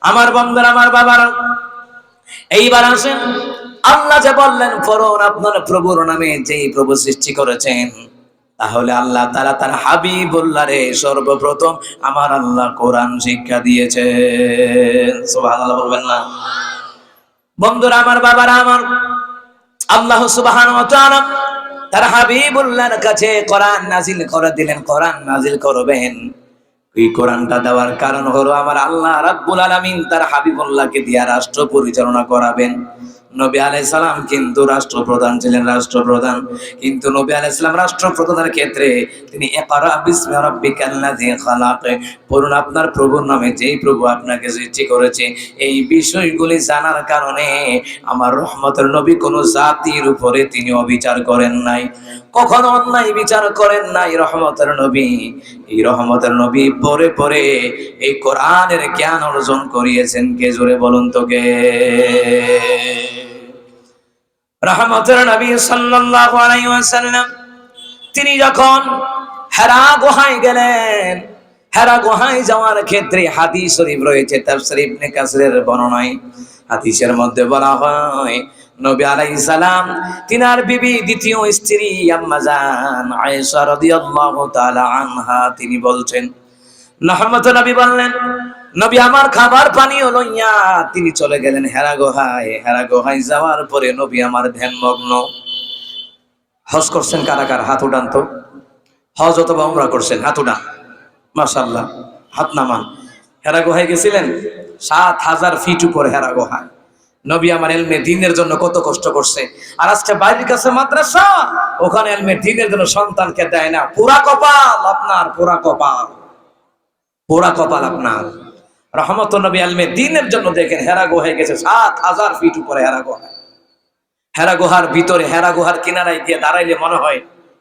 আমার বন্ধুরা, আমার বাবারা, এইবার আসেন, আল্লাহ যে বললেন ফরন আপনার প্রভুর নামে যেই প্রভু সৃষ্টি করেছেন, তাহলে আল্লাহ তাআলা তার হাবিবুল্লাহ রে সর্বপ্রথম আমার আল্লাহ কোরআন শিক্ষা দিয়েছেন। সুবহানাল্লাহ বলবেন না? বন্ধুরা, আমার বাবারা, আমার আল্লাহ সুবহানাহু ওয়া তাআলা তার হাবিবুল্লাহর কাছে কোরআন নাজিল করে দিলেন, কোরআন নাজিল করবেন। এই কোরআনটা দেওয়ার কারণ হলো আমার আল্লাহ রাব্বুল আলামিন তার হাবিবুল্লাহকে দিয়ে রাষ্ট্র পরিচালনা করাবেন। নবী আলাইহিস সালাম কিন্তু রাষ্ট্রপ্রধান ছিলেন, রাষ্ট্রপ্রধান। কিন্তু নবী আলাইহিস সালাম রাষ্ট্রপ্রধানের ক্ষেত্রে তিনি ইকরা বিসমি রাব্বিকাল্লাযী খালাক, পড়ুন আপনার প্রভুর নামে যেই প্রভু আপনাকে সৃষ্টি করেছে। এই বিষয়গুলি জানার কারণে আমার রহমতের নবী কোন জাতির উপরে তিনি অবিচার করেন নাই, কখনো অন্যায় বিচার করেন নাই। রহমতের নবী, এই রহমতের নবী পরে পরে এই কোরআনের জ্ঞান অর্জন করিয়েছেন। কে? জোরে বলুন তো কে? রহমতের নবী সাল্লাল্লাহু আলাইহি ওয়াসাল্লাম তিনি যখন হেরা গুহায় গেলেন, হেরা গুহায় যাওয়ার ক্ষেত্রে হাদিস শরীফ রয়েছে, তাফসীর ইবনে কাসিরের বর্ণনায় হাদিসের মধ্যে বলা হয় নবী আলাইহিস সালাম তিনার বিবি দ্বিতীয় স্ত্রী আম্মা জান আয়েশা রাদিয়াল্লাহু তাআলা আনহা তিনি বলছেন, রহমতের নবী বললেন, নবী আমার খাবার পানীয় লইয়া তিনি চলে গেলেন হেরা গুহায়। হেরা গুহায় যাওয়ার পরে নবী আমার ধ্যানমগ্ন। হজ করছেন কারা কারা? হাত উঠান তো। হজ অথবা উমরা করছেন? হাত উঠান। মাশাআল্লাহ, হাত নামান। হেরা গুহায় গেছিলেন, ৭,০০০ ফিট উপরে হেরা গুহায়। নবী আমার ইলমে দ্বীনের জন্য কত কষ্ট করছে। আর আজকে বাড়ির কাছে মাদ্রাসা, ওখানে ইলমে দ্বীনের জন্য সন্তানকে দেয় না। পুরা কপাল আপনার, পুরা কপাল, পুরা কপাল আপনার। রহমত নবী ইলমে দ্বীনের জন্য দেখেন হেরা গুহায় গেছে, ৭,০০০ ফিট উপরে হেরা গুহায়। হেরা গুহার ভিতরে, হেরা গুহার কিনারায় গিয়ে দাঁড়াইলে মনে হয়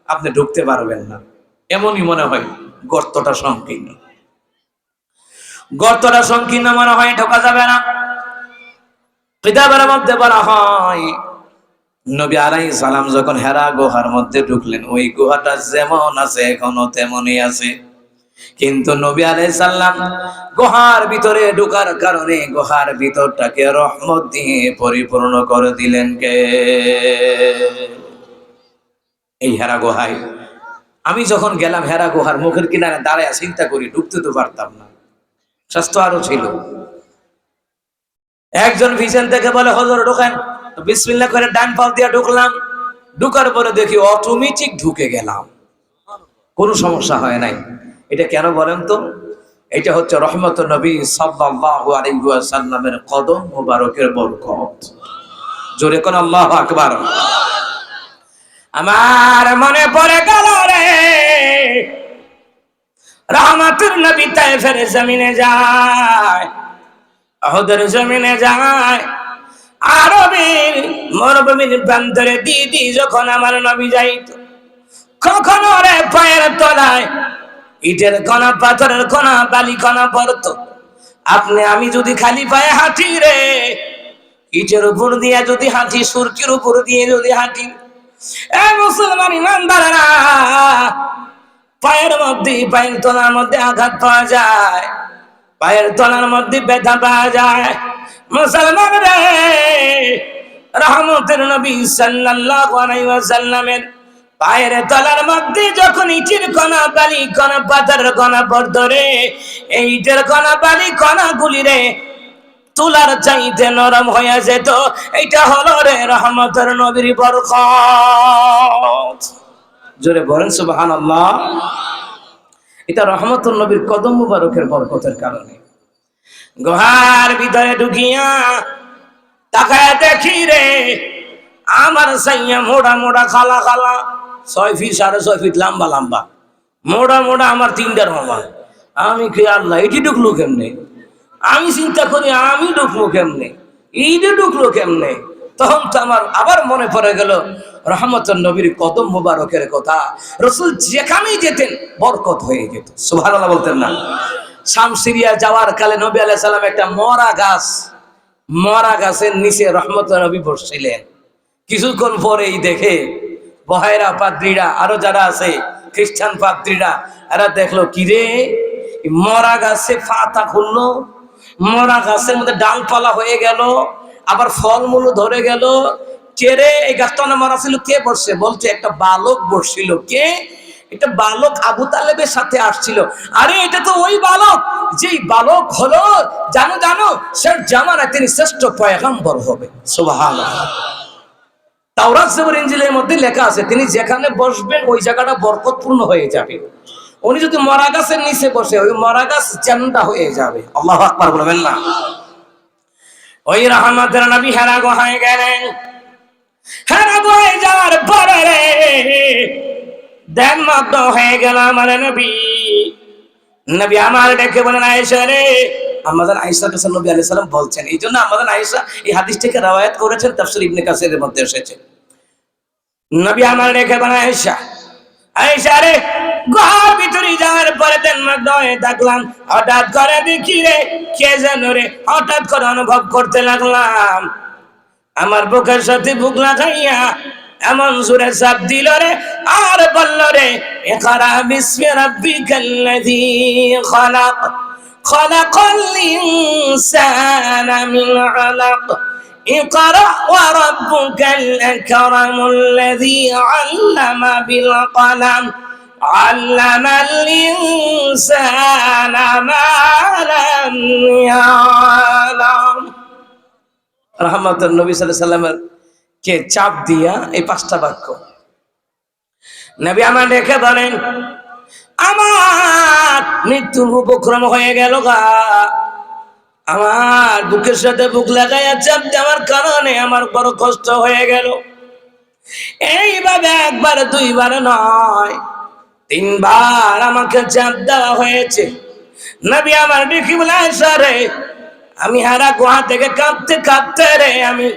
আপনি ঢুকতে পারবেন না, এমনই মনে হয়। গর্তটা সংকীর্ণ, গর্তটা সংকীর্ণ মনে হয়, ঢোকা যাবে না। কিতাবের মধ্যে বলা হয় নবী আলাইহিস সালাম যখন হেরা গুহার মধ্যে ঢুকলেন, ওই গুহাটা যেমন আছে এখনো তেমনই আছে। কিন্তু নবী আলাইহিস সালাম গুহার ভিতরে ঢোকার কারণে গুহার ভিতরটাকে রহমত দিয়ে পরিপূর্ণ করে দিলেন। কে? এই হেরা গুহায় আমি যখন গেলাম, হেরা গুহার মুখের কিনারে দাঁড়ায় চিন্তা করি, ঢুকতে তো পারতাম না, স্বাস্থ্য আরো ছিল। একজন ভিজেন থেকে বলে হুজুর ঢোকেন, বিসমিল্লাহ করে ডান পাও দিয়ে ঢুকলাম। ঢুকার পরে দেখি অটোমেটিক ঢুকে গেলাম, কোনো সমস্যা হয় নাই। এটা কেন বলেন তো? এটা হচ্ছে রহমতুন নবী সাল্লাল্লাহু আলাইহি ওয়াসাল্লামের কদম মোবারকের বরকত। জোরে কোন আল্লাহু আকবার। আমার মনে পড়ে গেল রে, রহমতুন নবী তায়েফের জমিনে যায়, উহুদের জমিনে যায়, আরবের মরুভূমির প্রান্তরে দিদি যখন আমার নবী যাইত, কখনো রে পায়ের তলায় ইটের কণা, পাথরের কণা, বালি কণা পড়তো। আপনি আমি যদি খালি পায়ে হাঁটি রে, ইটের উপর দিয়ে যদি হাঁটি, সুরকির উপর দিয়ে যদি হাঁটি, এ মুসলমান ইমানদারেরা, পায়ের মধ্যে, পায়ের তলার মধ্যে আঘাত পাওয়া যায়, পায়ের তলার মধ্যে ব্যথা পাওয়া যায়। মুসলমান রে, রহমতের নবী সাল্লাল্লাহু আলাইহি ওয়াসাল্লামের পায়ের তলার মধ্যে যখন ইটের কণা, বালি কণা, পাথরের কণা পড়তো রে, এই ইটের কণা, বালি কণা গুলি রে তুলার চাইতে নরম হয়ে যেত। এইটা হলো রে রহমতের নবীর বরকত। জোরে বলেন সুবহানাল্লাহ। এটা রহমতুল নবীর কদম মুবারকের বরকতের কারণে। গুহার ভিতরে ঢুকিয়া তাকায় দেখি রে, আমার সাইয়া মোড়া মোড়া, খালা খালা, 6 ফিট 6.5 ফিট লম্বা লম্বা, মোড়া মোড়া, আমার 3টার মামা। আমি কে আল্লাহ, এটি ঢুকলো কেমনে? আমি চিন্তা করি আমি ঢুকবো কেমনে, এইটা ঢুকলো কেমনে? তখন তো আমার আবার মনে পড়ে গেল রহমতুল নবীর কদম মুবারকের কথা। রাসূল যেখানেই যেতেন বরকত হয়ে যেত। সুবহানাল্লাহ বলতেন না? শাম সিরিয়া যাওয়ার কালে নবী আলাইহিস সালাম একটা মরা গাছের নিচে রহমতুল নবী বসছিলেন। কিছুক্ষণ পরেই দেখে বহায়রা পাদ্রীরা, আরো যারা আছে খ্রিস্টান পাদ্রীরা, এরা দেখলো কিরে মরা গাছে পাতা খুললো, মরা গাছের মধ্যে ডালপালা হয়ে গেল, আবার ফলমূল ধরে গেল। কে রে এই গাছটা মারা ছিল, কে বসছে? বলছে একটা বালক বসছিল। কে? একটা বালক আবু তালেবের সাথে আসছিল। আরে এটা তো ওই বালক, যেই বালক হলো জানো জানো শেষ জামানায় তিনি শ্রেষ্ঠ পয়গম্বর হবে। সুবহানাল্লাহ। তাওরাত জবুর ইনজিলের মধ্যে লেখা আছে তিনি যেখানে বসবেন ওই জায়গাটা বরকতপূর্ণ হয়ে যাবে। উনি যদি মরা গাছের নিচে বসে ওই মরা গাছ চ্যাংড়া হয়ে যাবে। আল্লাহু আকবার বলবেন না? ওই রহমতের নবী হেরা গুহায় গেলেন। হেরা গুহায় যাওয়ার পরে দেন মগ্ন হয়ে গেল আমার নবী। নবী আমার ডেকে বলেন, আয়েশা রে। আমাদের আয়েশার কাছে নবী আলাইহিস সালাম বলছেন, এই জন্য আমাদের আয়েশা এই হাদিসটাকে রওয়ায়াত করেছেন, তাফসীর ইবনে কাসিরের মধ্যে এসেছে। নবী আমার ডেকে বলেন, আয়েশা আয়েশা রে, গুহার ভিতরে যাওয়ার পরে দেন মগ্ন হয়ে থাকলাম। হঠাৎ করে দেখি রে কে যেন রে, হঠাৎ করে অনুভব করতে লাগলাম আমার বুকের সাথে বুক লাগাইয়া এমন জোরে চাপ দিল রে, আর বলল রে, ইকরা বিসমি রাব্বিকাল্লাযী খালাক, খালাকাল ইনসানা মিন আলাক, ইকরা ওয়া রাব্বুকাল আকরামুল্লাযী আল্লামা বিল কলম, আল্লামাল ইনসানা মা লাম ইয়ালাম। রহমতুল্লাহ নবী সাল্লাল্লাহু আলাইহি ওয়াসাল্লামের কে চাপ দিয়া এই পাঁচটা বাক্য নবী আমার দেখে বলেন, আমার মৃত্যুর উপক্রম হয়ে গেল গা। আমার বুকের সাথে বুক লাগাইয়া চাপ দেওয়ার কারণে আমার বড় কষ্ট হয়ে গেল। এইভাবে একবার দুইবার নয়, তিনবার আমাকে চাপ দেওয়া হয়েছে। নবী আমার দেখি বলে, আয়েশা রে, আমি হেরা গুহা থেকে কাঁপতে কাঁপতে রে আমি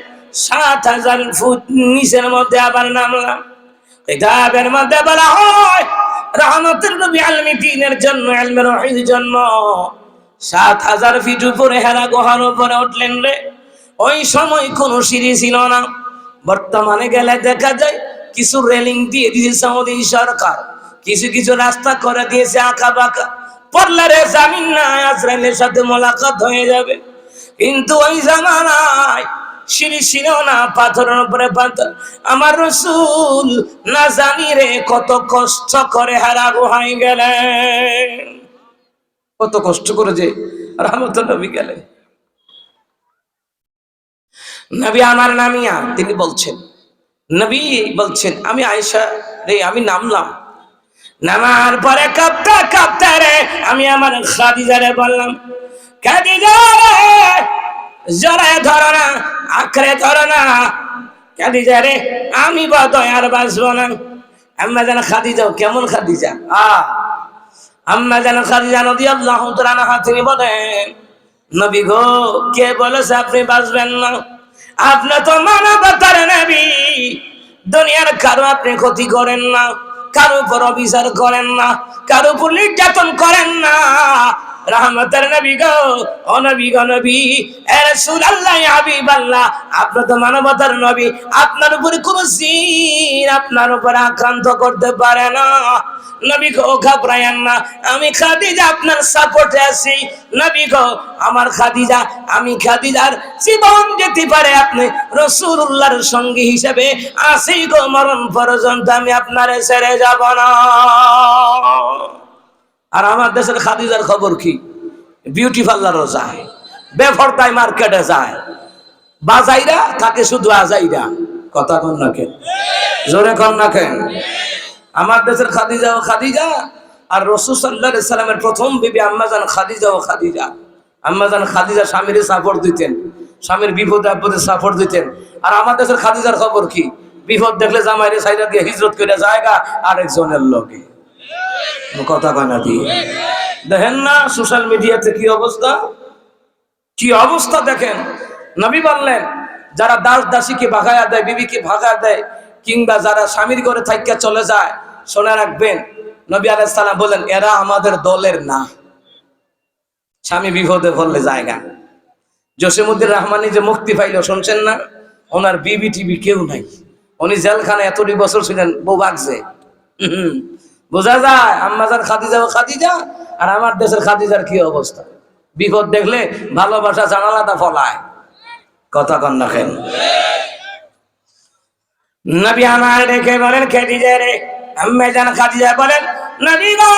৭,০০০ ফুট নিচের মধ্যে আবার নামলাম। কিতাবের মধ্যে বলা হয় রহমতুল নবী আলমিনের জন্য, ইলমের ওহীর জন্য ৭,০০০ ফিট উপরে হেরা গুহার উপরে উঠলেন রে। ওই সময় কোনো সিঁড়ি ছিল না। বর্তমানে গেলে দেখা যায় কিছু রেলিং দিয়ে দিয়েছে সৌদি সরকার, কিছু কিছু রাস্তা করে দিয়েছে আঁকা বাঁকা, পড়লে রে জামিন নাই, আজরাইলের সাথে মোলাকাত হয়ে যাবে। কিন্তু ওই জামানায় সিঁড়ি ছিল না, পাথরের উপরে পাথর। আমার রাসূল না জানি রে কত কষ্ট করে হেরা গুহায় গেলেন, কত কষ্ট করে যে রহমতুল্লাহ নবী গেলেন। নবী আমার নামিয়া তিনি বলছেন, নবী বলছেন, আমি আয়েশা রে আমি নামলাম। নামার পরে কাঁপতে কাঁপতে রে আমি আমার খাদিজারে বললাম, খাদিজা রে জড়ায় ধরো না, আঁকড়ে ধরো না। খাদিজা রে আমি বোধহয় আর বাঁচবো না। আম্মা জান খাদিজা, কেমন খাদিজা? আম্মা জান খাদিজা রাদিয়াল্লাহু তাআলা আনহা তিনি বলেন, নবী গো, কে বলেছে আপনি বাঁচবেন না? আপনি তো মানবতার নবী, দুনিয়ার কারো আপনি ক্ষতি করেন না, কারো উপর অবিচার করেন না, কারো উপর নির্যাতন করেন না। রহমতের নবী গো, ও নবী গো, নবী এ রাসূলুল্লাহ হাবিবাল্লাহ, আপনি তো মানবতার নবী, আপনার উপরে কোন জিন আপনার উপর আক্রান্ত করতে পারে না। নবী গো ঘাবড়ায়েন না, আমি খাদিজা আপনার সাপোর্টে আছি। নবী গো আমার খাদিজা, আমি খাদিজার জীবন যেতে পারে আপনি রাসূলুল্লাহর সঙ্গী হিসেবে আছি গো, মরণ পর্যন্ত আমি আপনারে ছেড়ে যাব না। আর আমার দেশের খাদিজার খবর কি? বিউটি পার্লারও যায়, বেফরদায় মার্কেটে যায়, বাজাইরা তাকে শুধু আজাইরা। কথা কন না কেন? জোরে কন না কেন? আমার দেশের খাদিজা ও খাদিজা, আর রাসূল সাল্লাল্লাহু আলাইহি সাল্লামের প্রথম বিবি আম্মাজান খাদিজা ও খাদিজা। আম্মাজান খাদিজা স্বামীর সাপোর্ট দিতেন, স্বামীর বিপদে আপদে সাপোর্ট দিতেন। আর আমার দেশের খাদিজার খবর কি? বিপদ দেখলে জামাইরে সাইডা দিয়ে হিজরত করে জায়গা আরেকজনের লোকে। কথা বানা দিয়ে দেখেন না সোশ্যাল মিডিয়াতে কি অবস্থা, কি অবস্থা দেখেন। নবী বললেন, যারা দাস দাসীকে ভাগায়া দেয়, বিবিকে ভাগায়া দেয়, কিংবা যারা স্বামীর ঘরে থাইকা চলে যায়, শুনে রাখবেন নবী আলাইহিস সালাম বলেন, এরা আমাদের দলের না। স্বামী বিপদে পড়লে জায়গা। জসিমউদ্দিন রহমানি যে মুক্তি পাইল শুনছেন না? ওনার বিবি টিবি কেউ নাই, উনি জেলখানায় এতটি বছর ছিলেন, বউ ভাগছে। বোঝা যায় আম্মাজান খাদিজা ও খাদিজা, আর আমার দেশের খাদিজার কি অবস্থা। বিপদ দেখলে ভালোবাসা জানালাটা ফলায়। কথা কন না কেন? নবী আমার ডেকে বলেন, খাদিজা রে, আম্মা জান খাদিজা বলেন, নবী গো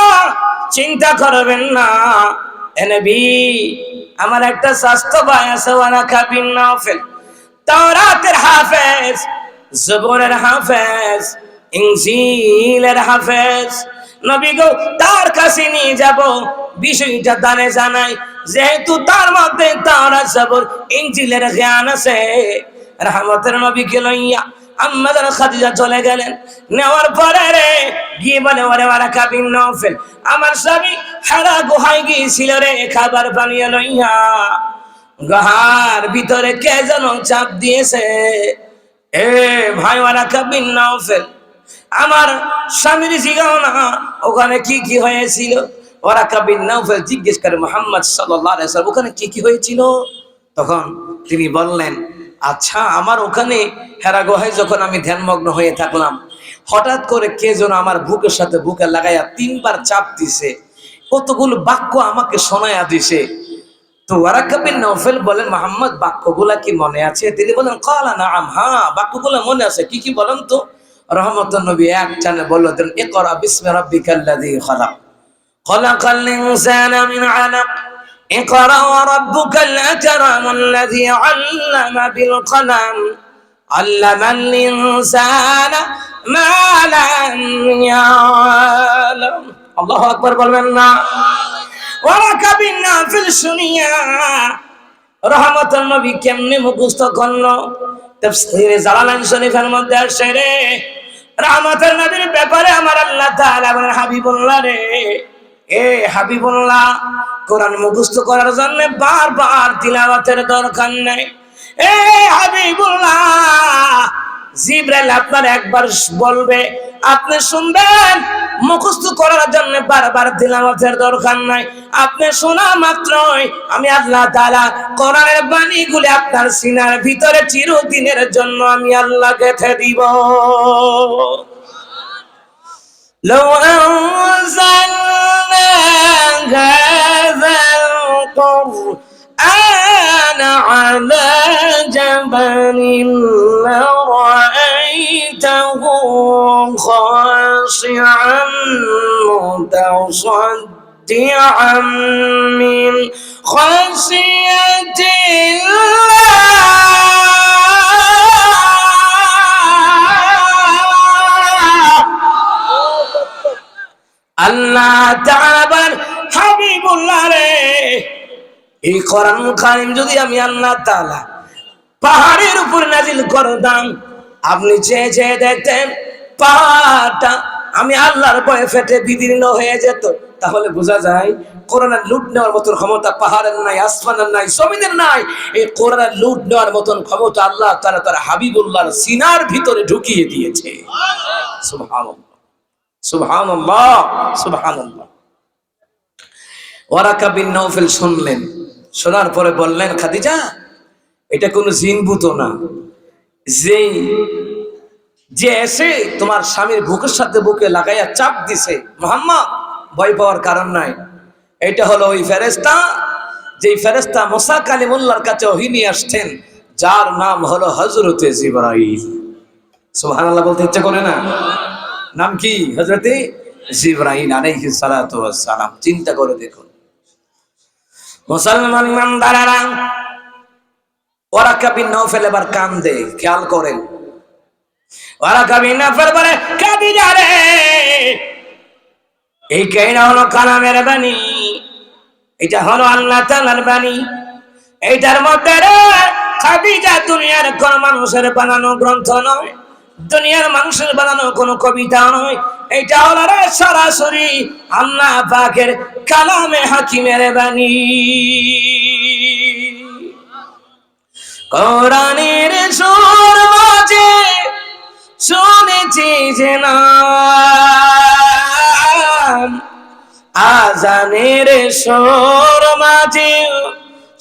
চিন্তা করবেন না, এ নবী আমার একটা স্বাস্থ্য ভাই আছে, ওয়ারাকা বিন নাওফেল, তাওরাতের হাফেজ, জবুরের হাফেজ, ইনজিলের হাফেজ। নবী গো তার কাছে নিয়ে যাব, বিষয়টা তারে জানাই, যেহেতু তার মধ্যে তাওরাত জবুর ইনজিলের জ্ঞান আছে। রহমতের নবীকে লইয়া আম্মা জান খাদিজা চলে গেলেন। নেওয়ার পরে রে গিয়ে বলে, ওরে ওয়ারাকা বিন নাওফেল, আমার স্বামী হেরা গুহায় গিয়েছিল রে খাবার পানীয় লইয়া, গুহার ভিতরে কে যেন চাপ দিয়েছে। এ ভাই ওয়ারাকা বিন নাওফেল, আমার স্বামীর জিগাও না ওখানে কি কি হয়েছিল। ওয়ারাকা বিন নাওফেল জিজ্ঞেস করে, মুহাম্মদ সাল্লাল্লাহু আলাইহি ওয়াসাল্লাম ওখানে কি কি হয়েছিল? তখন তিনি বললেন, আচ্ছা আমার ওখানে হেরা গুহায় যখন আমি ধ্যানমগ্ন হয়ে থাকলাম, হঠাৎ করে কে যেন আমার বুকের সাথে বুকে লাগাইয়া 3 বার চাপ দিছে, কতগুলো বাক্য আমাকে শোনায়া দিছে। তো ওয়ারাকা বিন নাওফেল বলেন, মুহাম্মদ বাক্যগুলা কি মনে আছে? তিনি বলেন, ক্বালা নাআম, হ্যাঁ বাক্যগুলো মনে আছে। কি কি বলেন তো? রহমতুন নবী এক টানে বললেন, ইকরা বিসমি রাব্বিকাল্লাযী খালাক, খালাকাল ইনসানা মিন আলাক, ইকরা ওয়া রাব্বুকাল আকরামুল্লাযী আল্লামা বিল কলম, আল্লামাল ইনসানা মা লাম ইয়ালাম। আল্লাহু আকবার বলবেন না? ওয়ারাকা বিন নাওফেল শুনিয়া রহমতুল নবী কেমনে মুখস্থ করলো? তাফসীরে জালালাইন শরীফের মধ্যে আসে রে, রহমতুল নবীর ব্যাপারে আমার আল্লাহ তাআলা বলেন, হাবিবুল্লাহ রে, এ হাবিবুল্লাহ, কোরআন মুখস্থ করার জন্য বারবার তিলাওয়াতের দরকার নেই। এ হাবিবুল্লাহ, জিবরাইল আপনার একবার বলবে আপনি শুনবেন, মুখস্থ করার জন্য বারবার তিলাওয়াতের দরকার নাই। আপনি শোনা মাত্রই আমি আল্লাহ তাআলা কোরআনের বাণীগুলি আপনার সিনার ভিতরে চিরদিনের জন্য আমি আল্লাহ গেঁথে দিব। لو أنزلنا هذا القرآن على جبل لرأيته خاشعا متصدعا من خشية আল্লাহ তাআলা হাবিবুল্লাহ রে, এই কোরআন কারীম যদি আমি আল্লাহ তাআলা পাহাড়ের উপর নাজিল করতাম, আপনি চেয়ে চেয়ে দেখতেন পাহাড়টা আমি আল্লাহর ভয়ে ফেটে বিদীর্ণ হয়ে যেত। তাহলে বোঝা যায় কোরআনের লুট নেওয়ার মতন ক্ষমতা পাহাড়ের নাই, আসমানের নাই, জমিনের নাই। এই কোরআনের লুট নেওয়ার মতন ক্ষমতা আল্লাহ তাআলা তার হাবিবুল্লাহর সিনার ভিতরে ঢুকিয়ে দিয়েছে। সুবহানাল্লাহ, সুবহানাল্লাহ, সুবহানাল্লাহ। ওয়ারাকা বিন নাওফেল শুনলেন, শোনার পরে বললেন, খাদিজা এটা কোনো জিনভূত না, যে এসে তোমার স্বামীর বুকের সাথে বুকে লাগাইয়া চাপ দিছে, মুহাম্মদ ভয় পাওয়ার কারণ নাই। এটা হলো ওই ফেরেশতা, যেই ফেরেশতা মুসা কালিমুল্লাহর কাছে ওহী নিয়ে আসছেন, যার নাম হলো হযরতে জিবরাইল। সুবহানাল্লাহ বলতে ইচ্ছা করে না? নাম কি? হযরতে জিবরাইল আলাইহিস সালাতু ওয়াস সালাম। চিন্তা করে দেখুন মুসলমান ইমানদাররা, ওয়ারাকা বিন নাওফেল এবার কান্দে, খেয়াল করেন। ওয়ারাকা বিন নাওফেল বলে, খাদিজা রে, এই কাহিনী হলো কালামের বাণী, এটা হলো আল্লাহ তাআলার বাণী। এইটার মধ্যে রে খাদিজা দুনিয়ার কোন মানুষের বানানো গ্রন্থ নয়, দুনিয়ার মানুষের বানানো কোন কবিতা নয়, এটা হলো রে সরাসরি আল্লাহ পাকের কালামে হাকিমের বাণী। কোরআনের সুর বাজে শুনেছি যে নাম, আজানের সুর মাঝে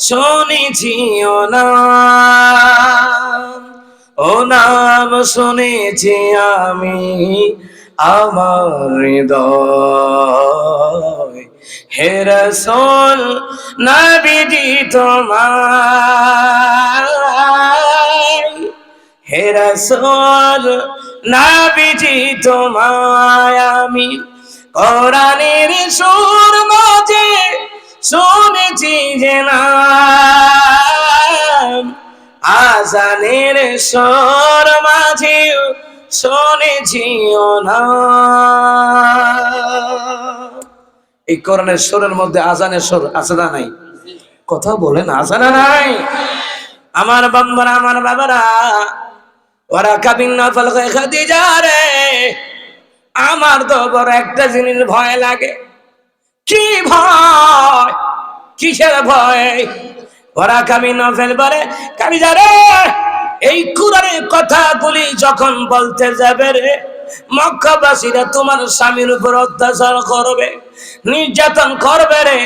শুনেছি ও নাম, ও নাম শুনেছি আমি আমার হৃদয় হে রাসূল নবীজি তোমায়, হে রাসূল নবীজি তোমায় আমি কোরআনের সুর মাঝে শুনেছি যে নাম, আজানের সুর মাঝে শুনেছি ও নাম। এই কোরআনের সুরের মধ্যে আজানের সুর আছে না নাই? কথা বলেন, আছে না নাই? আমার বান্দারা, আমার বাবারা, ওরা কাবিন নফল খাদিজা রে, আমার তো বড় একটা জিনিস ভয় লাগে। কি ভয়? কিসের ভয়? ওরা কাবিন নফল বলে, খাদিজা রে, এই কোরআনের কথাগুলি যখন বলতে যাবে রে, মক্কাবাসীরা তোমার স্বামীর উপর অত্যাচার করবে, নির্যাতন করবে রে।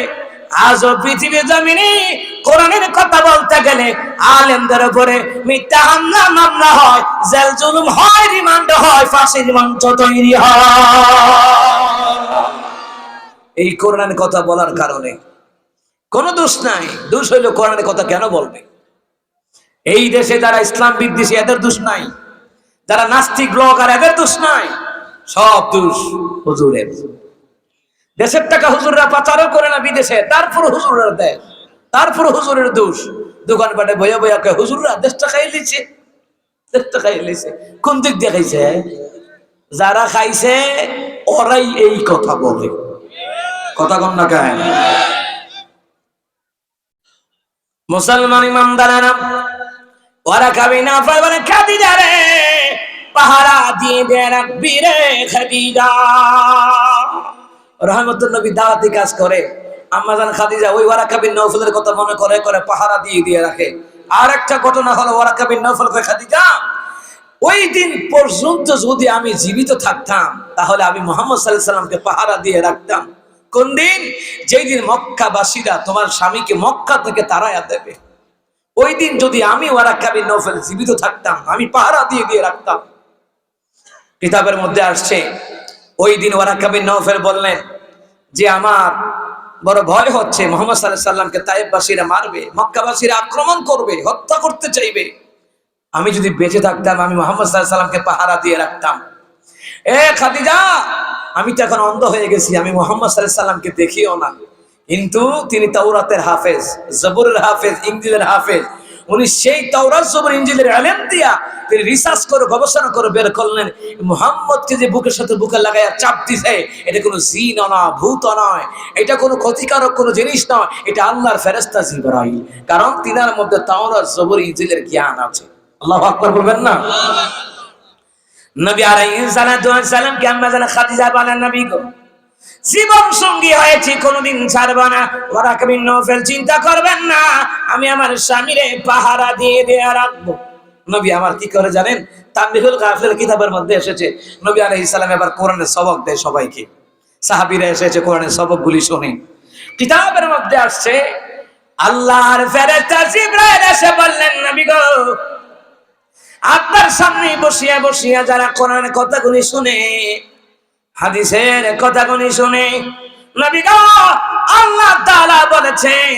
আজও পৃথিবীর জমিনে কোরআনের কথা বলতে গেলে আলেমদের উপরে মিথ্যা হামলা মামলা হয়, জেল জুলুম হয়, রিমান্ড হয়, ফাঁসির মঞ্চ তৈরি হয় এই কোরআনের কথা বলার কারণে। কোনো দোষ নাই, দোষ হইলো কোরআনের কথা কেন বলবে। এই দেশে যারা ইসলাম বিদ্বেষী এদের দোষ নাই, যারা নাস্তিক ব্লগার এদের দোষ নাই, সব দোষ হুজুরের। দেশের টাকা হুজুররা পাচারও করে না বিদেশে, তারপর হুজুররা দেয়, তারপর হুজুরের দোষ। দোকানপাটে বইয়া বইয়া কে হুজুররা দেশটা খাইয়ে লিছে, দেশটা খাইয়ে লিছে। কোন দিক দিয়ে খাইছে? যারা খাইছে ওরাই এই কথা বলে। কথা কম না কেন? মুসলমান ইমানদারেরা ওরা খাবি না বলে, খাদিজা রে পাহারা দিয়ে দে রাখবি রে খাদিজা। রহমতুল্লাহ নবী দাওয়াতি কাজ করে, আম্মা জান খাদিজা ওই ওয়ারাকা বিন নওফলের কথা মনে করে করে পাহারা দিয়ে দিয়ে রাখে। আর একটা ঘটনা হলো, ওয়ারাকা বিন নওফল কয়, খাদিজা ওই দিন পর্যন্ত যদি আমি জীবিত থাকতাম তাহলে আমি মুহাম্মদ সাল্লাল্লাহু আলাইহি সাল্লামকে পাহারা দিয়ে রাখতাম। কোন দিন? যেই দিন মক্কাবাসীরা তোমার স্বামীকে মক্কা থেকে তাড়ায়া দেবে, ওই দিন যদি আমি ওয়ারাকা বিন নওফল জীবিত থাকতাম আমি পাহারা দিয়ে দিয়ে রাখতাম। কিতাবের মধ্যে আসছে ওই দিন ওয়ারাকা বিন নওফল বললেন যে আমার বড় ভয় হচ্ছে, মুহাম্মদ সাল্লাল্লাহু আলাইহি সাল্লামকে তায়েফবাসীরা মারবে, মক্কাবাসীরা আক্রমণ করবে, হত্যা করতে চাইবে। আমি যদি বেঁচে থাকতাম আমি মুহাম্মদ সাল্লাল্লাহু আলাইহি সাল্লামকে পাহারা দিয়ে রাখতাম। এ খাদিজা, আমি তো এখন অন্ধ হয়ে গেছি, আমি মুহাম্মদ সাল্লাল্লাহু আলাইহি সাল্লামকে দেখিও না, কিন্তু তিনি তাওরাতের হাফেজ, জবুরের হাফেজ, ইনজিলের হাফেজ। উনি সেই তাওরাত জবুর ইনজিলের ইলম দিয়া তিনি রিসার্চ করে গবেষণা করে বের করলেন মুহাম্মদকে যে বুকের সাথে বুকে লাগায়া চাপ দিছে, এটা কোনো জিন না, ভূত নয়, এটা কোনো ক্ষতিকারক কোনো জিনিস নয়, এটা আল্লাহর ফেরেশতা জিবরাইল। কারণ তিনার মধ্যে তাওরাত জবুর ইনজিলের জ্ঞান আছে। আল্লাহু আকবার বলবেন না? নবী আলাইহিস সালাতু ওয়াস সালাম কে আম্মা জান খাদিজা বলেন, নবী গো জীবন সঙ্গী হয়েছি, কোনদিন ছাড়ব না। ওয়ারাকা বিন নওফল চিন্তা করবেন না, আমি আমার স্বামীরে পাহারা দিয়ে দিয়ে রাখবো। নবী আমার কি করে জানেন? তানবীহুল গাফিল কিতাবের মধ্যে এসেছে, নবী আলাইহিস সালাম এবার কোরআনের সবক দেয় সবাইকে। সাহাবীরা এসেছে কোরআনের সবকগুলি শুনে। কিতাবের মধ্যে আসছে আল্লাহর ফেরেশতা জিবরাইল এসে বললেন, নবী গো আপনার সামনে বসিয়া বসিয়া যারা কোরআনের কথাগুলি শুনে, হাদিসের কথাগুলি শুনে, নবী গো আল্লাহ তাআলা বলেছেন,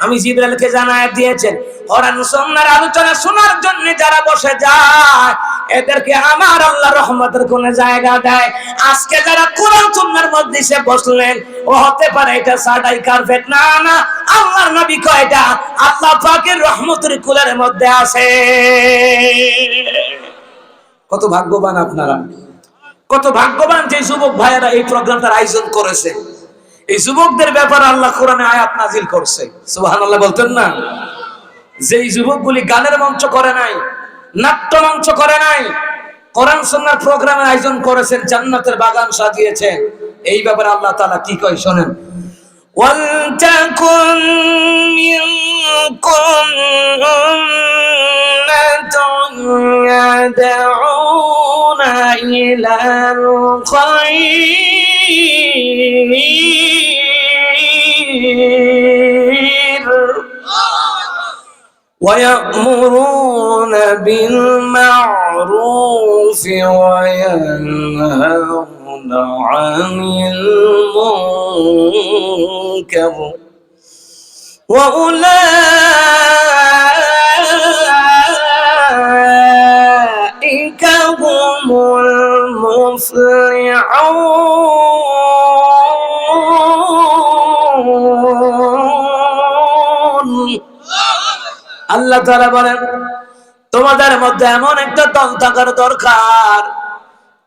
আমি জিবরাইলকে জানায় দিয়েছেন, কোরআন সুন্নাহর আলোচনা শোনার জন্য যারা বসে যায় এদেরকে আমার আল্লাহ রহমতের কোন জায়গা দেয়। আজকে যারা কোরআন সুন্নাহর মজলিসে বসলেন, ও হতে পারে এটা সাদাই কার্পেট না, না, আল্লাহর নবী কয় এটা আল্লাহ পাকের রহমতের কুলের মধ্যে আছে। কত ভাগ্যবান আপনারা, কত ভাগ্যবান যে যুবক ভাইয়েরা এই প্রোগ্রামটার আয়োজন করেছে। এই যুবকদের ব্যাপারে আল্লাহ কোরআনে আয়াত নাজিল করছে, সুবহানাল্লাহ বলতেন না? যেই যুবকগুলি গানের মঞ্চ করে নাই, নাট্য মঞ্চ করে নাই, কোরআন সুন্নাহর প্রোগ্রামের আয়োজন করেছেন, জান্নাতের বাগান সাজিয়েছেন, এই ব্যাপারে আল্লাহ তাআলা কি কয় শোনেন। ওয়ালতাকুন মিনকুম উম্মাতুন ইয়াদউনা ইলাল খায়র ويأمرون بالمعروف وينهون আনিল মুনকার ওয়া উলাইকা হুমুল মুফলিহুন। আল্লাহ তাআলা বলেন, তোমাদের মধ্যে এমন একটা দল থাকার দরকার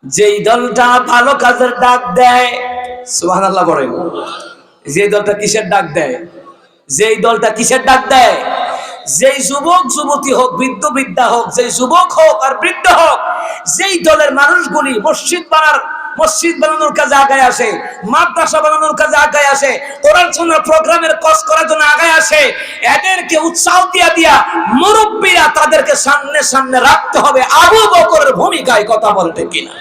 যেই দলটা ভালো কাজের ডাক দেয়। সুবহানাল্লাহ বলেন। যেই দলটা কিসের ডাক দেয়? যেই দলটা কিসের ডাক দেয়? যেই যুবক যুবতী হোক, বৃদ্ধ বৃদ্ধা হোক, যেই যুবক হোক আর বৃদ্ধ হোক, যেই দলের মানুষগুলি মসজিদ বানানোর কাজে আগায় আসে, মাদ্রাসা বানানোর কাজে আগায় আসে, কোরআন সুন্নাহ প্রোগ্রামের কাজ করার জন্য আগায় আসে, এদেরকে উৎসাহ দিয়া মুরব্বীরা তাদেরকে সামনে সামনে রাখতে হবে। আবু বকরের ভূমিকায় কথা বলতে কিনা?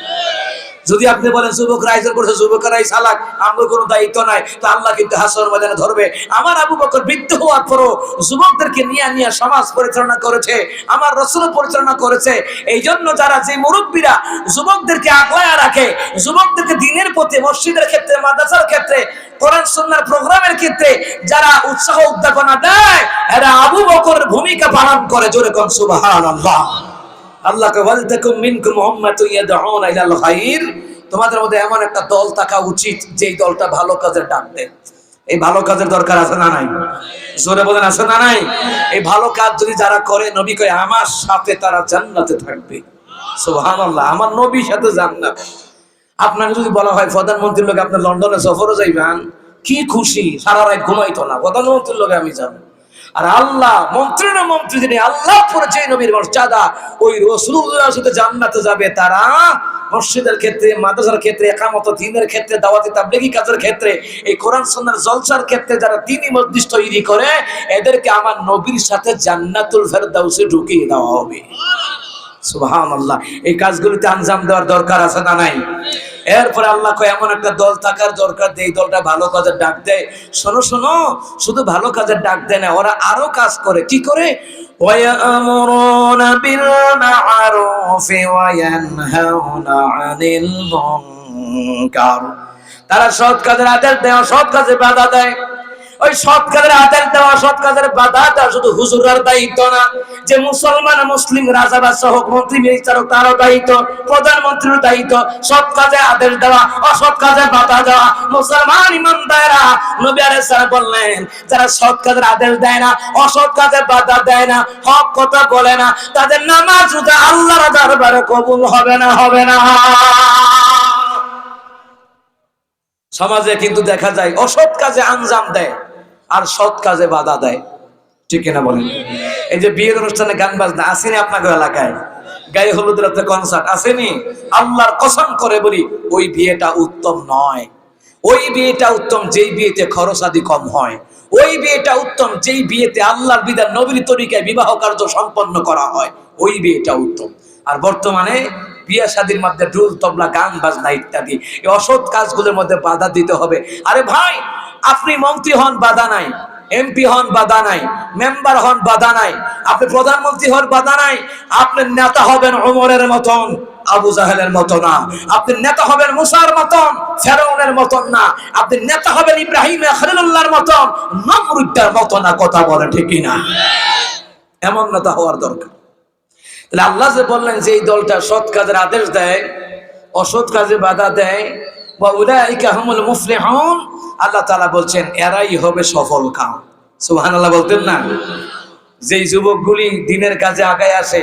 যদি আপনি বলেন যুবক রাইজের করছে, যুবকরাই চালাক, আমার কোনো দায়িত্ব নাই, তো আল্লাহ কিন্তু হাসর ময়দানে ধরবে। আমার আবু বকর বৃদ্ধ হওয়ার পরও যুবকদেরকে নিয়ে সমাজ পরিচালনা করেছে, আমার রাসূল পরিচালনা করেছে। এই জন্য যারা যে মুরব্বীরা যুবকদেরকে আগলায় রাখে, যুবকদেরকে দ্বীনের পথে, মসজিদের ক্ষেত্রে, মাদ্রাসার ক্ষেত্রে, কোরআন সুন্নাহর প্রোগ্রামের ক্ষেত্রে যারা উৎসাহ উদ্দীপনা দেয়, এরা আবু বকরের ভূমিকা পালন করে। জোরে কোন সুবহানাল্লাহ। আল্লাহকে ওয়ালতাকুম মিনকুম উম্মাতুন ইয়াদউনা ইলাল খায়র, তোমাদের মধ্যে এমন একটা দল থাকা উচিত যেই দলটা ভালো কাজের ডাক দেয়। এই ভালো কাজের দরকার আছে না নাই? জোরে বলেন, আছে না নাই? এই ভালো কাজ যদি যারা করে, নবী কয় আমার সাথে তারা জান্নাতে থাকবে। সুবহানাল্লাহ, আমার নবীর সাথে জান্নাত। আপনাকে যদি বলা হয় প্রধানমন্ত্রীর লোক আপনি লন্ডনে সফরে যাইবেন, কি খুশি, সারা রাত ঘুমাইতো না, প্রধানমন্ত্রীর লোকে আমি যাব। আর আল্লাহ মন্ত্রী যিনি আল্লাহ পরিচয় নবীর মর্যাদা, ওই রাসূলুল্লাহর সাথে জান্নাতে যাবে তারা। মসজিদের ক্ষেত্রে, মাদ্রাসার ক্ষেত্রে, ইকামত দ্বীনের ক্ষেত্রে, দাওয়াতি তাবলীগী কাজের ক্ষেত্রে, এই কোরআন সুন্নাহর জলসার ক্ষেত্রে যারা দ্বীনি মজলিস তৈরি করে, এদেরকে আমার নবীর সাথে জান্নাতুল ফেরদাউসে ঢুকিয়ে দেওয়া হবে। সুবহানাল্লাহ। এই কাজগুলিতে আঞ্জাম দেওয়ার দরকার আছে না নাই? এরপরে আল্লাহ কয় এমন একটা দল থাকার দরকার যে এই দলটা ভালো কাজের ডাক দেয়। শোনো শোনো, শুধু ভালো কাজের ডাক দেয় না, ওরা আরো কাজ করে। কি করে? ওয়ায়ামুরুনা বিল মা'রুফি ওয়া ইয়ানহাউনা আনিল মুনকার। তারা সৎ কাজের আদেশ দেয়, সৎ কাজে বাধা দেয়। ওই সৎ কাজের আদেশ দেওয়া, সৎ কাজের বাধা দেওয়া শুধু হুজুরের দায়িত্ব না, যে মুসলমান মুসলিম রাজা বাদশা হোক, মন্ত্রী বিচারক, তারও দায়িত্ব, প্রধানমন্ত্রীর দায়িত্ব সৎ কাজে আদেশ দেওয়া, অসৎ কাজে বাধা দেওয়া। মুসলমান ইমানদাররা, নবী আলাইহিস সালাম বললেন, যারা সৎ কাজের আদেশ দেয় না, অসৎ কাজে বাধা দেয় না, হক কথা বলে না, তাদের নামাজ রোজা আল্লাহর দরবারে কবুল হবে না, হবে না। সমাজে কিন্তু দেখা যায় অসৎ কাজে আঞ্জাম দেয় আর সৎ কাজে বাধা দেয়। ঠিক কিনা বলেন? এই যে বিয়ের অনুষ্ঠানে গান বাজনা আসেনি আপনাদের এলাকায়, গায়ে হলুদের একটা কনসার্ট আসেনি? আল্লাহর কসম করে বলি, ওই বিয়েটা উত্তম নয়। ওই বিয়েটা উত্তম যেই বিয়েতে খরচ আদি কম হয়। ওই বিয়েটা উত্তম যেই বিয়েতে আল্লাহর বিধান, নবীর তরিকায় বিবাহ কার্য সম্পন্ন করা হয়। ওই বিয়েটা উত্তম। আর বর্তমানে বিয়ে শাদীর মধ্যে ঢোল তবলা, গান বাজনা ইত্যাদি, এই অসৎ কাজগুলোর মধ্যে বাধা দিতে হবে। আরে ভাই, আপনি মন্ত্রী হন, বাধা নাই। এমপি হন, বাধা নাই। মেম্বার হন, বাধা নাই। আপনি প্রধানমন্ত্রী হন, বাধা নাই। আপনি নেতা হবেন ওমরের মতন, আবু জাহেলের মতো না। আপনি নেতা হবেন মুসার মতন, ফেরাউনের মতন না। আপনি নেতা হবেন ইব্রাহিম খলিলুল্লাহর মতন, নমরুদের মতো না। কথা বলে ঠিক না? এমন নেতা হওয়ার দরকার। তাহলে আল্লাহ যে বললেন যে এই দলটা সৎ কাজের আদেশ দেয়, অসৎ কাজে বাধা দেয়, ওয়া উলাইকা হুমুল মুফলিহুন, আল্লাহ তাআলা বলছেন এরাই হবে সফল কাম। সুবহানাল্লাহ বলতেন না? যেই যুবকগুলি দ্বীনের কাজে আগায় আসে,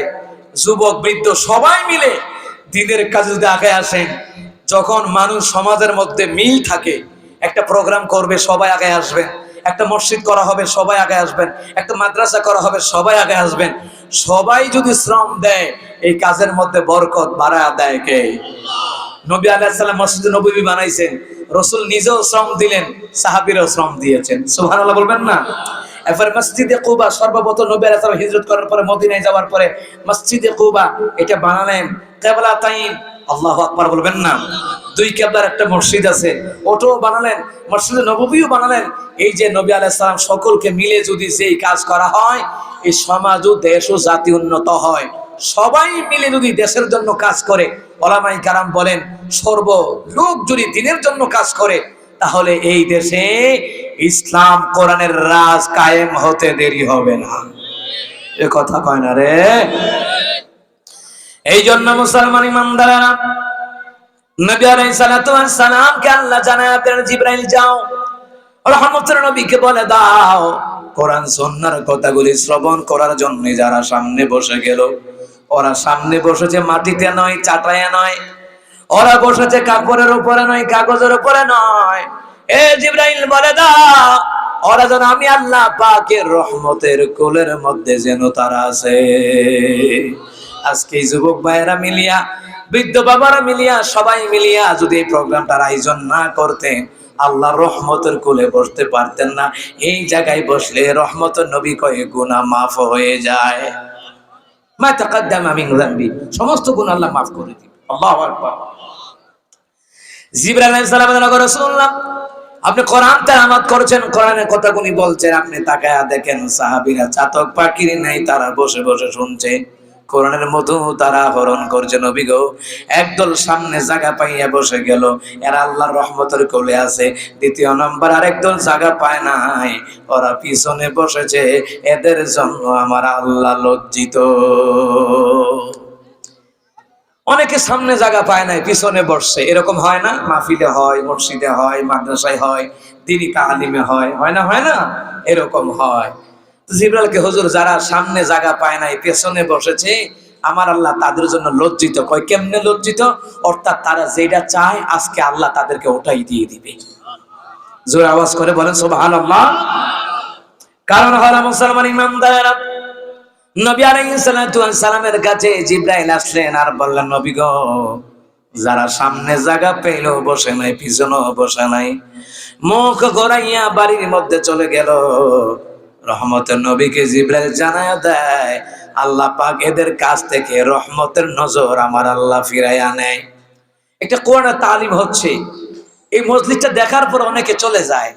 যুবক বৃদ্ধ সবাই মিলে দ্বীনের কাজে যদি আগায় আসেন, যখন মানুষ সমাজের মধ্যে মিল থাকে, একটা প্রোগ্রাম করবে সবাই আগায় আসবেন, একটা মসজিদ করা হবে সবাই আগে আসবেন, একটা মাদ্রাসা করা হবে সবাই আগে আসবেন। সবাই যদি শ্রম দেয়, এই কাজের মধ্যে বরকত বাড়ায় দেয় কে? নবী আলাইহিস সালাম মসজিদে নববী বানাইছেন, রাসূল নিজেও শ্রম দিলেন, সাহাবীরাও শ্রম দিয়েছেন। সুবহানাল্লাহ বলবেন না? এরপর মসজিদে কুবা, সর্বপ্রথম নবী আলাইহিস সালাম হিজরত করার পরে, মদিনায় যাওয়ার পরে মসজিদে কুবা এটা বানালেন। কিবলাতাইন, আল্লাহু আকবার বলবেন না? দুই কিবলার একটা মসজিদ আছে, ওটাও বানালেন। মসজিদে নববীও বানালেন। এই যে নবী আলাইহিস সালাম সকলকে মিলে যদি সেই কাজ করা হয়, এই সমাজ ও দেশ ও জাতি উন্নত হয়। সবাই মিলে যদি দেশের জন্য কাজ করে, ওলামায়ে কেরাম বলেন সর্ব লোক যদি দ্বীনের জন্য কাজ করে, তাহলে এই দেশে ইসলাম কোরআনের রাজ কায়েম হতে দেরি হবে না। এ কথা কয় না রে। এই জন্য মুসলমান ইমানদারেরা, নবী আলাইহিস সালাতু ওয়াস সালামকে আল্লাহ জানায় দেন, জিবরাইল যাও রহমতের নবীকে বলে দাও কোরআন সুন্নাহর কথাগুলি শ্রবণ করার জন্য যারা সামনে বসে গেল, ওরা সামনে বসেছে মাটিতে নয়, চাটায়ে নয়, ওরা বসেছে কাপড়ের উপরে নয়, কাগজের উপরে নয়। এ জিবরাইল বলে দাও ওরা যেন আমি আল্লাহ পাকের রহমতের কোলের মধ্যে যেন তারা আছে। আজকে এই যুবক ভাইয়েরা মিলিয়া, বৃদ্ধ বাবারা মিলিয়া, সবাই মিলিয়া যদি এই প্রোগ্রামটার আয়োজন না করতেন, আল্লাহর রহমতের কোলে বসতে পারতেন না। এই জায়গায় বসলে রহমতের নবী কয়ে গুনাহ মাফ হয়ে যায়। মা তাকাদ্দামা মিন যামবি, সমস্ত গুনাহ আল্লাহ মাফ করে দিবেন। আল্লাহু আকবার। জিবরাইল আলাইহিস সালাম বলেন, রাসূলুল্লাহ আপনি কোরআন তেলাওয়াত করছেন, কোরআনের কথাগুলি বলছেন, আপনি তাকায়া দেখেন সাহাবীরা চাতক পাখির নাই তারা বসে বসে শুনছে, কোরআনের মতো তারা আহরণ করছে। নবী গো, একদল সামনে জায়গা পাইয়া বসে গেল, এরা আল্লাহর রহমতের কোলে আছে। দ্বিতীয় নম্বর আরেকদল জায়গা পায় নাই, ওরা পিছনে বসেছে, এদের জন্য আমার আল্লাহ লজ্জিত। অনেকে সামনে জায়গা পায় নাই, পিছনে বসছে, এরকম হয় না? মাহফিলে হয়, মসজিদে হয়, মাদ্রাসায় হয়, দ্বীনি তালিমে হয়, হয় না? হয় না? এরকম হয়। জিবরাইলকে হুজুর যারা সামনে জায়গা পায় নাই, পেছনে বসেছে, আমার আল্লাহ তাদের জন্য লজ্জিত। কয় কেমনে লজ্জিত? অর্থাৎ তারা যেটা চায় আজকে আল্লাহ তাদেরকে ওটাই দিয়ে দিবে। জোরে আওয়াজ করে বলেন সুবহানাল্লাহ। কারণ হলো মুসলমান ইমানদারেরা, নবী আলাইহিস সালাতু ওয়াস সালামের কাছে জিবরাইল আসলেন আর বললেন, নবী গো, যারা সামনে জায়গা পেলো বসে নাই, পিছনেও বসে নাই, মুখ ঘুরাইয়া বাড়ির মধ্যে চলে গেল, রহমতের নবীকে জিবরাইল জানায়া দেয় আল্লাহ পাক এদের কাছ থেকে রহমতের নজর আমার আল্লাহ ফিরাইয়া নেয়। একটা কোরআনের তালিম হচ্ছে। এই মজলিসটা দেখার পর অনেকে চলে যায়,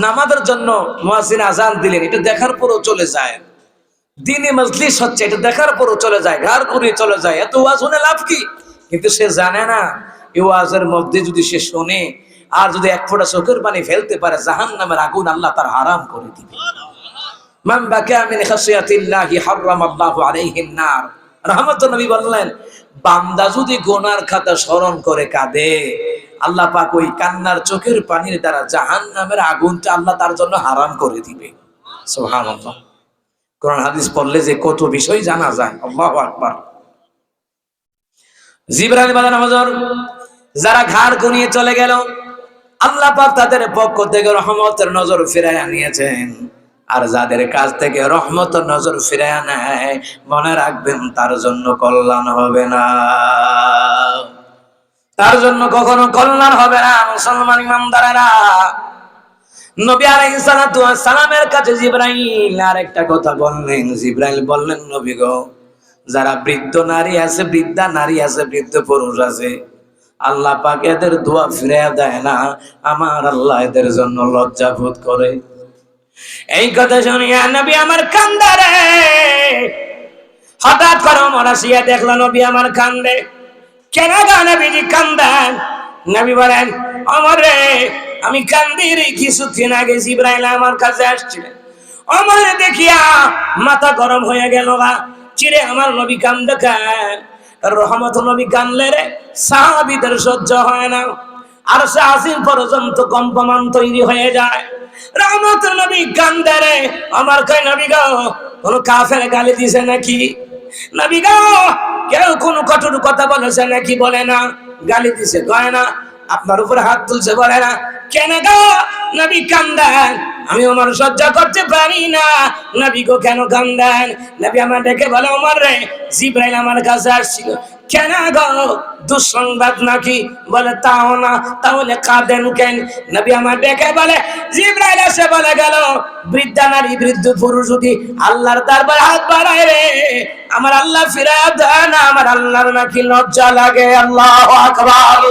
নামাজের জন্য মুয়াজ্জিন আযান দিলেন, এটা দেখার পরও চলে যায়। দ্বীনি মজলিস হচ্ছে, এটা দেখার পরও চলে যায়, ঘর ঘুরিয়ে চলে যায়। এত ওয়াজ শুনে লাভ কি? কিন্তু সে জানে না এই ওয়াজের মধ্যে যদি সে শোনে আর যদি এক ফোঁটা চোখের পানি ফেলতে পারে, জাহান্নামের আগুন আল্লাহ তার হারাম করে দিবে। মান বাকা মিন খাশিয়াতিল্লাহি হারামাল্লাহু আলাইহিন নার। রহমতের নবী বললেন, বান্দা যদি গুনার খাতা স্মরণ করে কাঁদে, আল্লাহ পাক ওই কান্নার চোখের পানির দ্বারা জাহান্নামের আগুনটা আল্লাহ তার জন্য হারাম করে দিবে। সুবহানাল্লাহ। কোরআন হাদিস পড়লে যে কত বিষয় জানা যায়। আল্লাহু আকবার। জিবরাইল বলেন, হুজুর যারা ঘাড় ঘুরিয়ে চলে গেল, আল্লাহ পাক তাদের পক্ষ থেকে রহমতের নজর ফিরাইয়া নিয়েছেন। আর যাদের কাছ থেকে রহমতের নজর ফিরাইয়া নেয়, মনে রাখবেন তার জন্য কল্যাণ হবে না, তার জন্য কখনো কল্যাণ হবে না। মুসলমান ইমানদারেরা, নবী আলাইহিস সালাতু ওয়াস সালামের কাছে জিবরাইল আরেকটা কথা বললেন। জিবরাইল বললেন, নবী গো, যারা বৃদ্ধ নারী আছে, বৃদ্ধা নারী আছে, বৃদ্ধ পুরুষ আছে, আল্লাহ পাক এদের দোয়া ফিরাইয়া দেয় না, আমার আল্লাহ এদের জন্য লজ্জা বোধ করে। এই কথা শুনিয়া নবী আমার কান্দে রে। হঠাৎ করে ওমর আসিয়া দেখলো নবী আমার কান্দে। কেন গো নবীজি কান্দেন? নবী বলেন, ওমর রে, আমি কান্দি রে, কিছুদিন আগে জিবরাইল আমার কাছে আসছিলেন, ওমর দেখিয়া মাথা গরম হয়ে গেল। চিরে আমার নবী কান্দে কেন? রহমত নবী কান্দলে রে সাহাবীদের সহ্য হয় না, আর সে আসিম পর্যন্ত কম্পমান তৈরি হয়ে যায়। রহমত নবী কান্দে রে। আমার কয়, নবী গো, কোন কাফের গালি দিছে নাকি? নবী গো, কেউ কোন কঠোর কথা বলেছে নাকি? বলে না। গালি দিছে? কয় না। আপনার উপরে হাত তুলছে? বলে না। কেন গো নবী কান্দেন? আমি ওমর সহ্য করতে পারি না। নবী গো কেন কান্দেন? নবী আমার ডেকে বলে, ওমর রে, জিবরাইল আমার কাছে আসছিল। কেন গো, দুঃসংবাদ নাকি? বলে তাও না। তাহলে কাঁদেন কেন? নবী আমার ডেকে বলে, জিবরাইল এসে বলে গেল, বৃদ্ধা নারী বৃদ্ধ পুরুষ যদি আল্লাহর দরবারে হাত বাড়ায় রে, আমার আল্লাহ ফিরায় দেয় না, আমার আল্লাহর নাকি লজ্জা লাগে। আল্লাহু আকবার।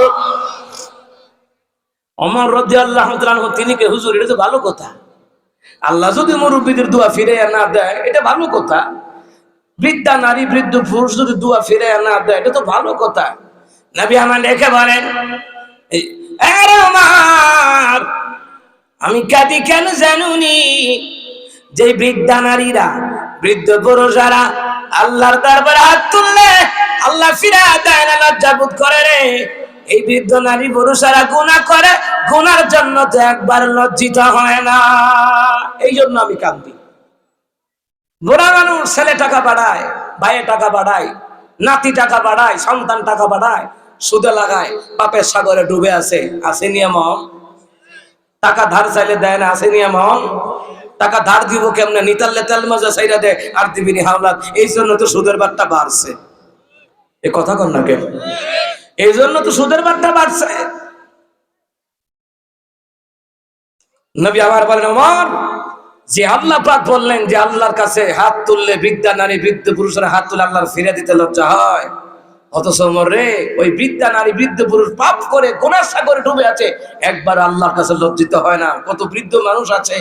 ওমর রাদিয়াল্লাহু তাআলা তিনি কে? হুজুর, এটা তো ভালো কথা, আল্লাহ যদি মুরব্বীদের দোয়া ফিরে না দেয় এটা ভালো কথা। বৃদ্ধা নারী বৃদ্ধ পুরুষ যদি দোয়া ফিরে না দেয় এটা তো ভালো কথা। নবী আমার দেখে বলেন, আমি কাঁদি কেন জানুনি? যে বৃদ্ধা নারীরা বৃদ্ধ পুরুষেরা আল্লাহর দরবারে হাত তুললে আল্লাহ ফিরা দেয় না, লজ্জাবোধ করে রে। এই বৃদ্ধ নারী পুরুষেরা গুনাহ করে, গুনার জন্য তো একবার লজ্জিত হয় না। এই জন্য আমি কাঁদি। বুড়া মানুষ ছেলে টাকা বাড়ায়, ভাইয়ে টাকা বাড়ায়, নাতি টাকা বাড়ায়, সন্তান টাকা বাড়ায়, সুদে লাগায়, পাপের সাগরে ডুবে আছে। আছে নিয়ম? টাকা ধার চাইলে দেয় না? আছে নিয়ম? টাকা ধার দিব কেমনে? নিতাল্লে তেল মজা চাইরা দে আর দিবিনি হাওলাত। এই জন্য তো সুদের বারটা বাড়ছে। এ কথা কন না কেন? এই জন্য তো সুদের বারটা বাড়ছে। নবী আমার বলেন, ওমর, যে আল্লাহ পাক বললেন যে আল্লাহর কাছে হাত তুললে বৃদ্ধা নারী বৃদ্ধ পুরুষেরা হাত তুলে আল্লাহর ফিরে দিতে লজ্জা হয়, অথচ ওমর রে ওই বৃদ্ধা নারী বৃদ্ধ পুরুষ পাপ করে গুনার সাগরে ডুবে আছে, একবার আল্লাহর কাছে লজ্জিত হয় না। কত বৃদ্ধ মানুষ আছে,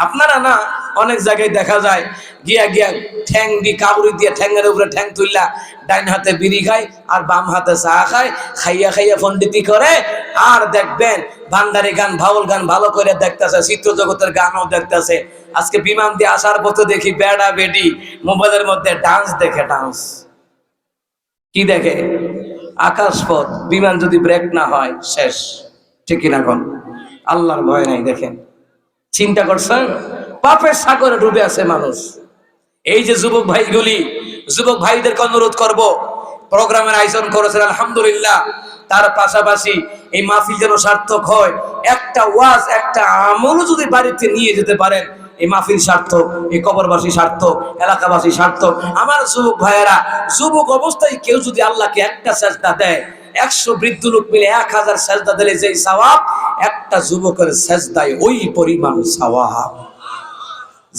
আপনারা না অনেক জায়গায় দেখা যায় গিয়া গিয়া ঠ্যাং দিয়ে কাবুরি দিয়ে ঠ্যাংয়ের উপরে ঠ্যাং তুললা ডাইন হাতে বিড়ি খায় আর বাম হাতে চা খায়, খাইয়া খাইয়া পণ্ডিতি করে। আর দেখবেন ভান্ডারি গান বাউল গান ভালো করে দেখতেছে, চিত্র জগতের গানও দেখতেছে। আজকে বিমান দিয়ে আসার পথে দেখি বেড়া বেডি মোবাইলের মধ্যে ডান্স দেখে। ডান্স কি দেখে? আকাশপথ। বিমান যদি ব্রেক না হয় শেষ, ঠিক কিনা কোন? আল্লাহর ভয় নাই। দেখেন, চিন্তা করছেন? পাপের সাগরে ডুবে আছে মানুষ। এই যে যুবক ভাইগুলি, যুবক ভাইদেরকে অনুরোধ করব, প্রোগ্রামের আয়োজন করেছেন আলহামদুলিল্লাহ, তার পাশাপাশি এই মাহফিল যেন সার্থক হয়। একটা ওয়াজ একটা আমলও যদি বাড়িতে নিয়ে যেতে পারেন, এই মাহফিল সার্থক, এই কবরবাসী সার্থক, এলাকাবাসী সার্থক। আমার যুবক ভাইয়েরা, যুবক অবস্থায় কেউ যদি আল্লাহকে একটা সেজদা দেয়, 100 বৃদ্ধ লোক মিলে 1000 সেজদা দিলে যে সওয়াব, একটা যুবকের সেজদায় ওই পরিমাণ সওয়াব।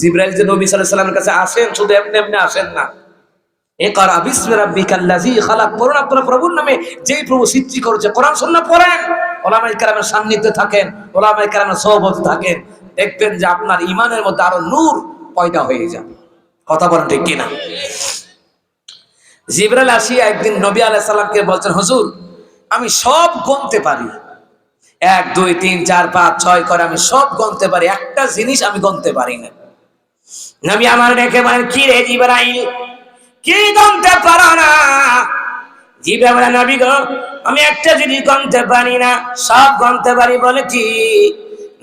জিবরাইল যে নবী সাল্লাল্লাহু আলাইহি ওয়াসাল্লামের কাছে আসেন, শুধু এমনি এমনি আসেন না। ইকরা বিসমি রাব্বিকাল্লাযী খালাক, পড়ুন আপনার প্রভুর নামে যেই প্রভু সৃষ্টি করেছে। কোরআন সুন্নাহ পড়েন, উলামায়ে কেরামের সান্নিধ্যে থাকেন, উলামায়ে কেরামের সোহবতে থাকেন, দেখবেন যে আপনার ঈমানের মধ্যে আরো নূর পয়দা হয়ে যাবে। কথা বলেন ঠিক কিনা? জিবরাইল আসিয়া একদিন নবী আলাইহিস সালামকে বলছেন, হুজুর আমি সব গুনতে পারি, 1 2 3 4 5 6 করে আমি সব গুনতে পারি, একটা জিনিস আমি গুনতে পারি না। নবী আমার ডেকে বলেন, কি রে জিবরাইল, কি গুনতে পারো না? জিবরাইল বলেন, নবী গো আমি একটা জিনিস গুনতে পারি না, সব গুনতে পারি। বলে কি?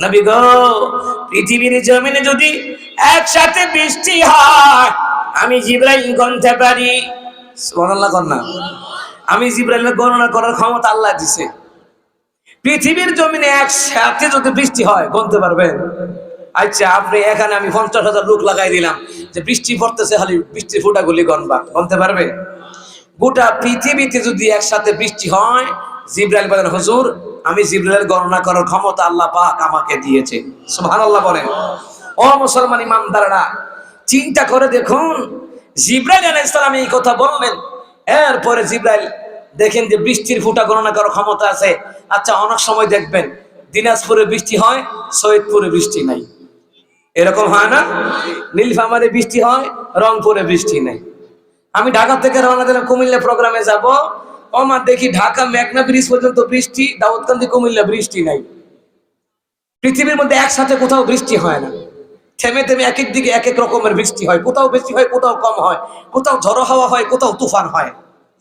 নবী গো পৃথিবীর জমিনে যদি একসাথে বৃষ্টি হয় আমি জিবরাইল গুনতে পারি। সুবহানাল্লাহ কর না। আমি জিবরাইলের গণনা করার ক্ষমতা আল্লাহ দিয়েছে। পৃথিবীর জমিনে একসাথে যদি বৃষ্টি হয় গুনতে পারবেন? আচ্ছা আপনি এখানে আমি 50,000 লোক লাগাই দিলাম যে বৃষ্টি পড়তেছে, খালি বৃষ্টির ফোঁটাগুলি গণবা, গুনতে পারবে? গোটা পৃথিবীতে যদি একসাথে বৃষ্টি হয়, জিবরাইল বলেন, হুজুর আমি জিবরাইলের গণনা করার ক্ষমতা আল্লাহ পাক আমাকে দিয়েছে। সুবহানাল্লাহ বলেন। ও মুসলমান ইমানদাররা, চিন্তা করে দেখুন, জিবরাইল আলাইহিস সালাম এই কথা বললেন, এরপরে জিবরাইল দেখেন যে বৃষ্টির ফোঁটা গণনা করার ক্ষমতা আছে। আচ্ছা অনেক সময় দেখবেন দিনাজপুরে বৃষ্টি হয়, সৈয়দপুরে বৃষ্টি নাই, এরকম হয় না? নীলফামারী বৃষ্টি হয়, রংপুরে বৃষ্টি নাই। আমি ঢাকা থেকে রওনা দিলাম কুমিল্লা প্রোগ্রামে যাব, আমার দেখি ঢাকা মেঘনা ব্রিজ পর্যন্ত বৃষ্টি, দাউদকান্দি কুমিল্লা বৃষ্টি নাই। পৃথিবীর মধ্যে একসাথে কোথাও বৃষ্টি হয় না, থেমে থেমে এক এক দিকে এক এক রকমের বৃষ্টি হয়, কোথাও বেশি হয়, কোথাও কম হয়, কোথাও ঝড়ো হাওয়া হয়, কোথাও তুফান হয়।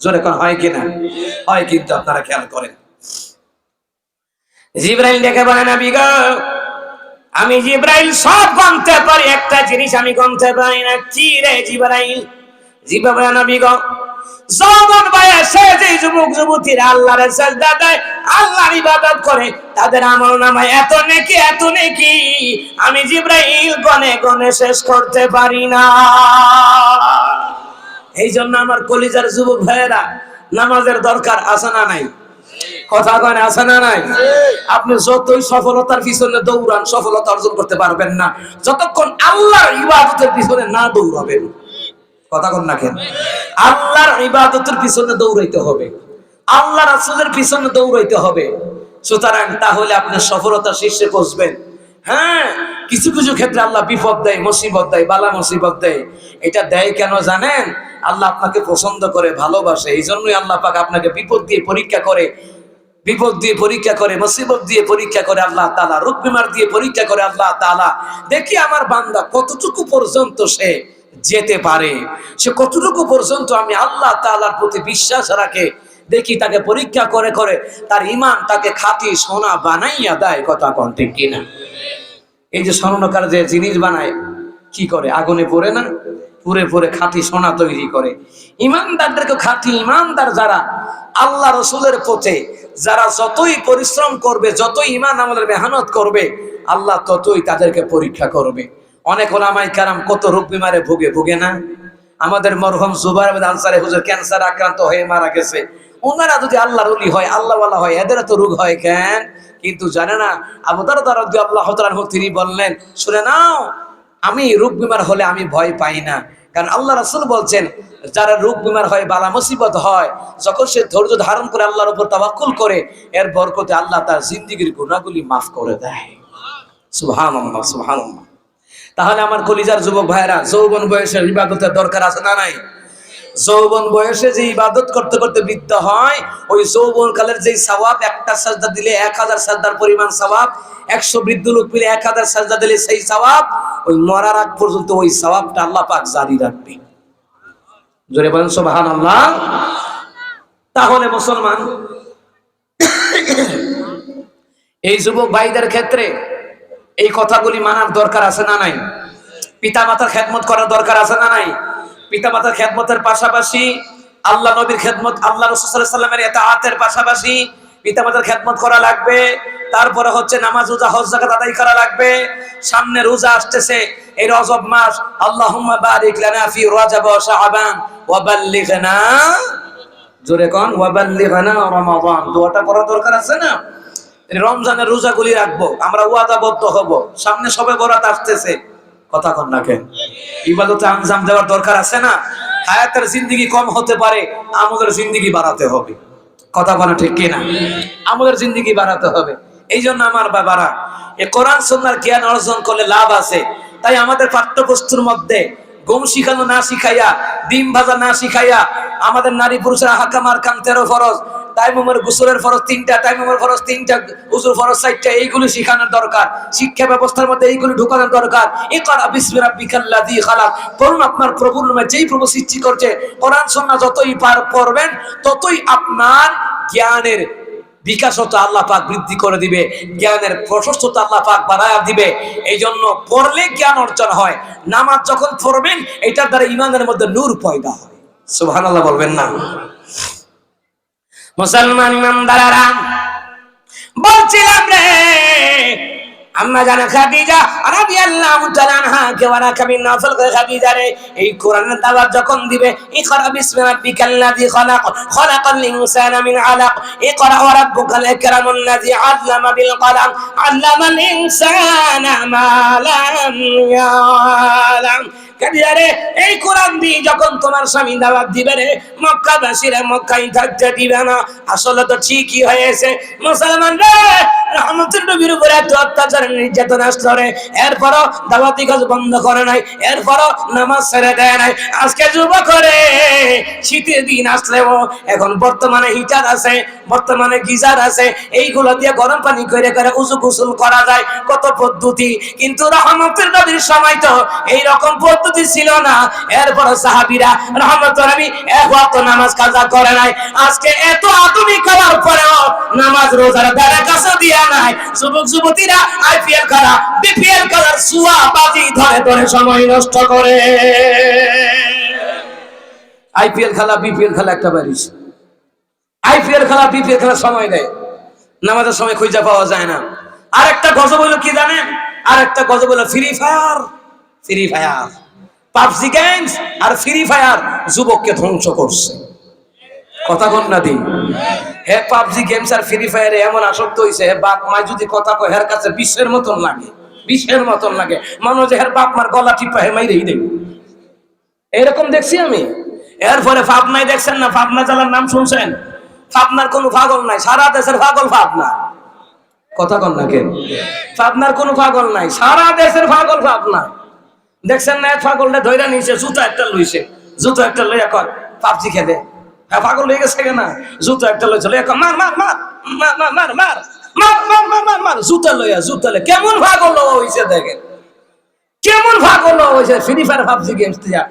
জোরে কোন হয় কিনা? হয়, কিন্তু আপনারা খেয়াল করেন। জিবরাইল ডেকে বলেন, নবী গো আমি জিবরাইল সব গুনতে পারি, একটা জিনিস আমি গুনতে পারি না। কি রে জিবরাইল? জিবরাইল বলেন, নবী গো যৌবন বয়সে যে যুবক যুবতীরা আল্লাহর সাজদা দেয়, আল্লাহর ইবাদত করে, তাদের আমলনামায় এত নেকি এত নেকি আমি জিবরাইল গনে গনে শেষ করতে পারি না। এই জন্য আমার কলিজার যুবক ভাইয়েরা, নামাজের দরকার আছে না নাই? কথা কয় আছে না নাই? আপনি যতই সফলতার পিছনে দৌড়ান সফলতা অর্জন করতে পারবেন না যতক্ষণ আল্লাহর ইবাদতের পিছনে না দৌড়াবেন। কথা কন না কেন? আল্লাহর ইবাদতের পিছনে দৌড়াইতে হবে, আল্লাহ রাসূলের পিছনে দৌড়াইতে হবে। সুতরাং তাহলে আপনি সফলতার শীর্ষে পৌঁছবেন। হ্যাঁ, কিছু কিছু ক্ষেত্রে আল্লাহ বিপদ দেয়, মুসিবত দেয়, বালা মুসিবত দেয়। এটা দেয় কেন জানেন? আল্লাহ আপনাকে পছন্দ করে, ভালোবাসে। এই জন্যই আল্লাহ পাক আপনাকে বিপদ দিয়ে পরীক্ষা করে, বিপদ দিয়ে পরীক্ষা করে, মুসিবত দিয়ে পরীক্ষা করে আল্লাহ তাআলা, রোগ বিমার দিয়ে পরীক্ষা করে আল্লাহ তাআলা। দেখি আমার বান্দা কতটুকু পর্যন্ত সে যেতে পারে, সে কতটুকু পর্যন্ত আমি আল্লাহ তাআলার প্রতি বিশ্বাস রাখে। দেখি তাকে পরীক্ষা করে করে তার ঈমান তাকে খাঁটি সোনা বানাইয়া দেয়। কথা কোন ঠিক কিনা? এই যে স্বর্ণকার যে জিনিস বানায়, কি করে? আগুনে পড়ে না, পুরে পুরে খাঁটি সোনা তৈরি করে। ইমানদারদেরকে খাঁটি ইমানদার যারা, আল্লাহ রসুলের পথে যারা যতই পরিশ্রম করবে, যতই ঈমান আমলের মেহনত করবে, আল্লাহ ততই তাদেরকে পরীক্ষা করবে। অনেক ওলামায়ে কেরাম কত রোগ বিমারে ভুগে না? আমাদের মরহুম জুবাইর আহমদ আনসারী হুজুর ক্যান্সার আক্রান্ত হয়ে মারা গেছে। ওনারা যদি আল্লাহর ওলি হয়, আল্লাহওয়ালা হয়, এদের তো রোগ হয় কেন? কিন্তু জানে না। আবু দারদা রাদিয়াল্লাহু তাআলা আনহু তিনি বললেন, শুনে নাও, আমি রোগ বিমার হলে আমি ভয় পাই না। কারণ আল্লাহ রাসূল বলছেন, যারা রোগ বিমার হয়, বালা মুসিবত হয়, যখন সে ধৈর্য ধারণ করে আল্লাহর উপর তাওয়াক্কুল করে, এর বরকতে আল্লাহ তার জিন্দেগীর গুনাহগুলি মাফ করে দেয়। সুবহানাল্লাহ, সুবহানাল্লাহ। তাহলে আমার কলিজার যুবক ভাইরা, যৌবন বয়সের ইবাদতের দরকার আছে না নাই? যৌবন বয়সে যে ইবাদত করতে করতে বৃদ্ধ হয়, ওই যৌবন কালের যে সওয়াব, একটা সাজদা দিলে 1000 সাজদার পরিমাণ সওয়াব, 100 বৃদ্ধ লোক মিলে 1000 সাজদা দিলে সেই সওয়াব, ওই মরার আগ পর্যন্ত ওই সওয়াবটা আল্লাহ পাক জারি রাখবে। জোরে বলেন সুবহানাল্লাহ। তাহলে মুসলমান, এই যুবক ভাইদের ক্ষেত্রে এই কথাগুলি মানার দরকার আছে না নাই? পিতামাতার খেদমত করার দরকার আছে না নাই? পিতামাতার খেদমতের পাশাপাশি আল্লাহ নবীর খেদমত, আল্লাহ রাসূল সাল্লাল্লাহু আলাইহি ওয়াসাল্লামের ইতাআতের পাশাপাশি পিতামাতার খেদমত করা লাগবে। তারপরে হচ্ছে নামাজ, রোজা, হজ, যাকাত আদায় করা লাগবে। সামনে রোজা আসতেছে, এই রজব মাস। আল্লাহুম্মা বারিক লানা ফি রজব ওয়া শাবান ওয়া বাল্লিগনা, জোরে কোন, ওয়া বাল্লিগনা রমাদান। দোয়াটা করা দরকার আছে না? রমজানের রোজাগুলি রাখবো, আমরা ওয়াদাবদ্ধ হব। সামনে সবে বরাত আসতেছে, কথা কন না কেন? ইবাদতে আঞ্জাম দেওয়ার দরকার আছে না? হায়াতের জিন্দেগি কম হতে পারে, আমাদের জিন্দেগি বাড়াতে হবে। কথা বলা ঠিক কিনা? আমাদের জিন্দেগি বাড়াতে হবে। এই জন্য আমার বাবারা, এই কোরআন সুন্নাহর জ্ঞান অর্জন করলে লাভ আছে। তাই আমাদের পাঠ্যপুস্তকের মধ্যে গম শিখানো না শিখাইয়া, ডিম ভাজা না শিখাইয়া, আমাদের নারী পুরুষের আহকাম আরকাম 13 ফরজ, তাইমুমের গোসলের ফরজ 3টা, তাইমুমের ফরজ 3টা, ওযুর ফরজ 4টা, এইগুলো শিখানোর দরকার। শিক্ষা ব্যবস্থার মধ্যে এইগুলো ঢুকানোর দরকার। ইকরা বিসমি রাব্বিকাল্লাযী খালাক, পড়ুন আপনার প্রভুর নামে, যেই প্রভু সৃষ্টি করছে। কোরআন সুন্নাহ যতই পড়বেন, ততই আপনার জ্ঞানের বিকাশতা আল্লাহ পাক বৃদ্ধি করে দিবে, জ্ঞানের প্রশস্ততা আল্লাহ পাক বাড়ায়া দিবে। এই জন্য পড়লে জ্ঞান অর্জন হয়। নামাজ যখন পড়বেন, এটার দ্বারা ইমানের মধ্যে নূর পয়দা হয়। সুবহানাল্লাহ বলবেন না? মুসলমান ইমানদাররা, বলছিলাম রে, আম্মা জানা খাদিজা রাদিয়াল্লাহু তাআলা আনহা কে ওয়ারা কামিন নফল করে খাদিজা রে এই কোরআনের দাওয়াত যখন দিবে, ইকরা বিসমি রাব্বিকাল্লাযী খালাক, খালাকাল ইনসানা মিন আলাক, ইকরা ওয়া রাব্বুকাল আকরামুল্লাযী আল্লামা বিল কলম, আল্লামাল ইনসানা মা লাম ইয়ালাম। কাদিয়ারে, এই কোরআন দিয়ে যখন তোমার স্বামী দাওয়াত দিবে রে, মক্কাবাসীরা মক্কায় থাকতে দিবে না। আসলে তো ঠিকই হয়েছে মুসলমান রে, রহমতের নবীর উপরে এত অত্যাচার নির্যাতন আসলো রে, এরপরও দাওয়াতি কাজ বন্ধ করে নাই, এরপরও নামাজ ছেড়ে দেয় নাই। আজকে যুবক রে, শীতের দিন আসলেও এখন বর্তমানে হিটার আছে, বর্তমানে গিজার আছে, এইগুলো দিয়ে গরম পানি করে করে উযু গোসল করা যায়, কত পদ্ধতি। কিন্তু রহমতের নবীর সময় তো এইরকম পদ্ধতি ছিল না। এরপর সাহাবীরা রহমতের নবী এক ওয়াক্ত নামাজ কাজা করে নাই। আজকে এত আধুনিক হওয়ার পরেও নামাজ রোজার দ্বারা কাছে দিয়া নাই। যুবক যুবতীরা আইপিএল খেলা, বিপিএল খেলার সুয়া বাজি ধরে ধরে সময় নষ্ট করে। আইপিএল খেলা, বিপিএল খেলা একটা বারিশ, আইপিএল খেলা, বিপিএল খেলার সময় দেয়, নামাজের সময় খুঁজে পাওয়া যায় না। আরেকটা গজব হলো কি জানেন? আরেকটা গজব হলো Free Fire. Free Fire, PUBG games আর ফ্রি ফায়ার যুবককে ধ্বংস করছে। কথা কন না দিন? হে পাবজি গেমস আর ফ্রি ফায়ারে এমন আসক্ত হইছে, বাপ মা যদি কথা কয় হের কাছে বিশ্বের মতন লাগে, বিশ্বের মতন লাগে। মানুষ হের বাপ মার গলা টিপা হে মাইরেই দেবে, এরকম দেখছি আমি। এরপরে পাবনায় দেখছেন না, পাবনা জেলার নাম শুনছেন? পাবনার কোনো পাগল নাই, সারা দেশের পাগল পাবনা। কথা কন না কেন? পাবনার কোনো পাগল নাই, সারা দেশের পাগল পাবনা। দেখছেন না, এক পাগলটা ধইরা নিছে, জুতো একটা লইছে, জুতো একটা লইয়া কর পাবজি খেলে। হ্যাঁ, পাগল হয়ে গেছে কেনা, জুতো একটা লইছে, লইয়া কর মার মার মার মার মার মার মার মার মার মার মার মার, জুতা লইয়া জুতা লইয়া কেমন পাগল হইছে দেখেন, কেমন পাগল হইছে ফ্রি ফায়ার পাবজি গেমস দিয়া।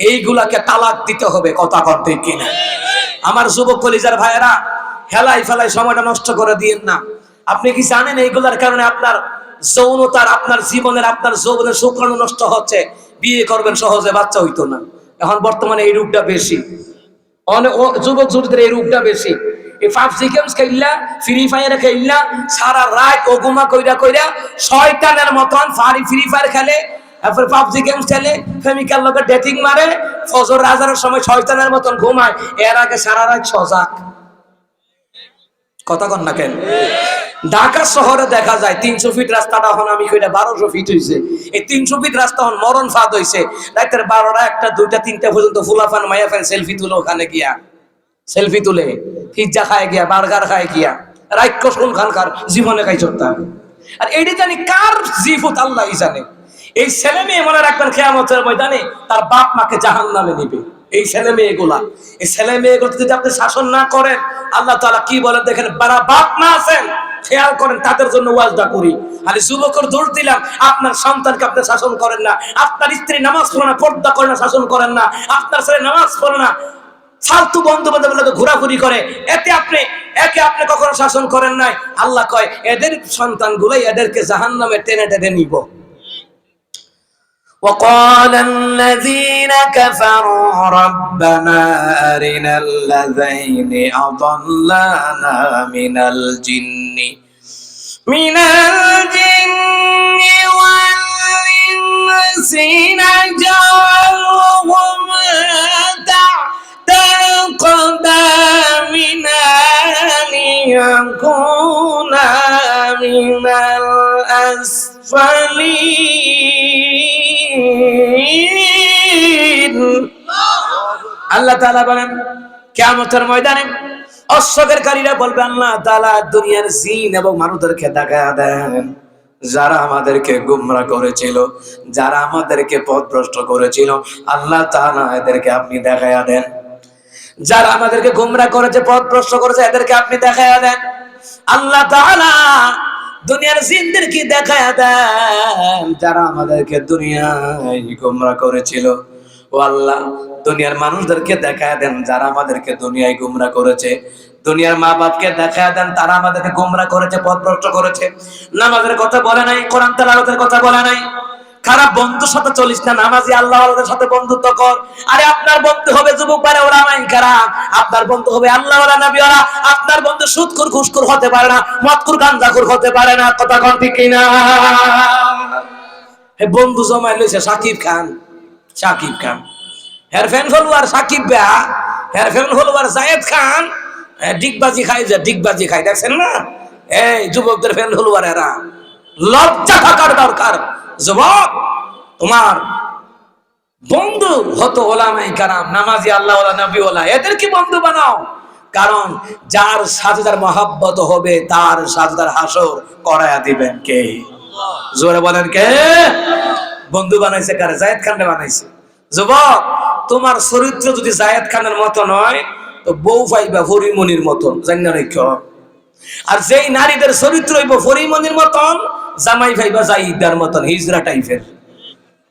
এইগুলাকে তালাক দিতে হবে, কথা করতে কিনা? আমার যুবক কলিজার ভাইয়েরা, হেলাই ফেলাই সময়টা নষ্ট করে দিয়েন না। আপনি কি জানেন এইগুলার কারণে আপনার যৌনতার, আপনার জীবনের, আপনার যৌবনের শুক্রাণু নষ্ট হচ্ছে। বিয়ে করবেন সহজে, বাচ্চা হইতো না। এখন বর্তমানে এই রোগটা বেশি, অনেক যুবক যুবতীদের এই রোগটা বেশি। এই পাবজি গেমস খেললা, ফ্রি ফায়ার খেললা, সারা রাত ওগুমা কইরা কইরা শয়তানের মতন ফ্রি ফায়ার খেলে, তারপর পাবজি গেমস খেলে, প্রেমিকার লোকে ডেটিং মারে, ফজর আজানের সময় শয়তানের মতন ঘুমায়, এর আগে সারা রাত সজাগ। কথা কন না কেন? ঢাকা শহরে দেখা যায় 300 ফিট রাস্তাটা এখন আমি কইটা 1200 ফিট হইছে। এই 300 ফিট রাস্তা এখন মরণ ফাঁদ হইছে। রাতের 12টা 1টা 2টা 3টা পর্যন্ত ফুলাফান মাইয়াফান সেলফি তুলে, ওখানে গিয়া সেলফি তুলে, পিজ্জা খায় গিয়া, বার্গার খায় গিয়া, রাক্ষস কোন খানকার জীবনে খাইছতা। আর এইটা জানি কার জিফুত, আল্লাহই জানে। এই ছেলে মেয়ে মনে রাখবেন, কিয়ামতের ময়দানে তার বাপ মাকে জাহান্নামে নিবে। এই ছেলে মেয়েগুলা, এই ছেলে মেয়েগুলো যদি আপনি শাসন না করেন, আল্লাহ তাআলা কি বলেন দেখেন, যারা বাপ মা আছেন খেয়াল করেন, তাদের জন্য ওয়াজটা করি। আর যুবকের দৌড় দিলাম, আপনার সন্তানকে আপনি শাসন করেন না, আপনার স্ত্রী নামাজ পড়ে না, পর্দা করে না, শাসন করেন না, আপনার ছেলে নামাজ পড়ে না, ফালতু বন্ধু বান্ধবগুলোকে ঘোরাঘুরি করে, একে আপনি কখনো শাসন করেন নাই। আল্লাহ কয়, এদের সন্তানগুলোই এদেরকে জাহান্নামে টেনে টেনে নিব। وقال الذين كفروا ربنا أرنا الذين أضلانا من الجن والإنس نجعلهم تحت أقدامنا ليكونا من الأسفلين। আল্লাহ তাআলা বলেন, কিয়ামতের ময়দানে অস্বীকারীরা বলবে, আল্লাহ তাআলা দুনিয়ার জিন এবং মানুষদেরকে দেখায়া দেন, যারা আমাদেরকে গোমরা করেছিল, যারা আমাদেরকে পথভ্রষ্ট করেছিল, আল্লাহ তাআলা এদেরকে আপনি দেখায়া দেন। যারা আমাদেরকে গোমরা করেছে, পথভ্রষ্ট করেছে, এদেরকে আপনি দেখায়া দেন। আল্লাহ তাআলা দুনিয়ার জিনদেরকে দেখায়া দেন, যারা আমাদেরকে দুনিয়ায় গোমরা করেছিল। ও আল্লাহ, দুনিয়ার মানুষদেরকে দেখায়া দেন, যারা আমাদেরকে দুনিয়ায় গোমরা করেছে। দুনিয়ার মা বাপকে দেখায়া দেন, তারা আমাদেরকে গোমরা করেছে, পথভ্রষ্ট করেছে। নামাজের কথা বলে নাই, কোরআন তেলাওয়াতের কথা বলে নাই। খারাপ বন্ধুর সাথে চলিস না, নামাজি আল্লাহওয়ালাদের সাথে বন্ধুত্ব কর। আরে আপনার বন্ধু হবে যুবক ভাইরা ওলামায়ে কেরাম, আপনার বন্ধু হবে আল্লাহওয়ালা নবীওয়ালা। আপনার বন্ধু সুদখোর ঘুষখোর হতে পারে না, মদখোর গাঁজাখোর হতে পারে না। কথা কোন ঠিক কিনা? হে বন্ধু জমাই লইছে সাকিব খান, সাকিব খান হের ফ্যান ফলোয়ার, সাকিব ভাই হের ফ্যান ফলোয়ার জায়েদ খান, ডিগবাজি খায়, যে ডিগবাজি খায়, দেখছেন না? এই যুবকদের ফ্যান ফলোয়ার এরা, লজ্জা থাকার দরকার। যুবক, তোমার বন্ধু হতো ওলামায়ে কেরাম, নামাজি আল্লাহওয়ালা নবীওয়ালা, এদেরকে বন্ধু বানাও। কারণ যার সাথে যার মহব্বত হবে, তার সাথে তার হাসর করায়া দিবেন কে? জোরে বলেন কে? বন্ধু বানাইছে কারে? জায়েদ খানকে বানাইছে। যুবক, তোমার চরিত্র যদি জায়েদ খানের মতো নয়, তো বউ পাইবা ফরিমনির মতন, জানি রেখো। আর যেই নারীদের চরিত্র হইব ফরিমনির মতন, জামাই ভাইবা জাইদার মতন, হিজরা টাইপের।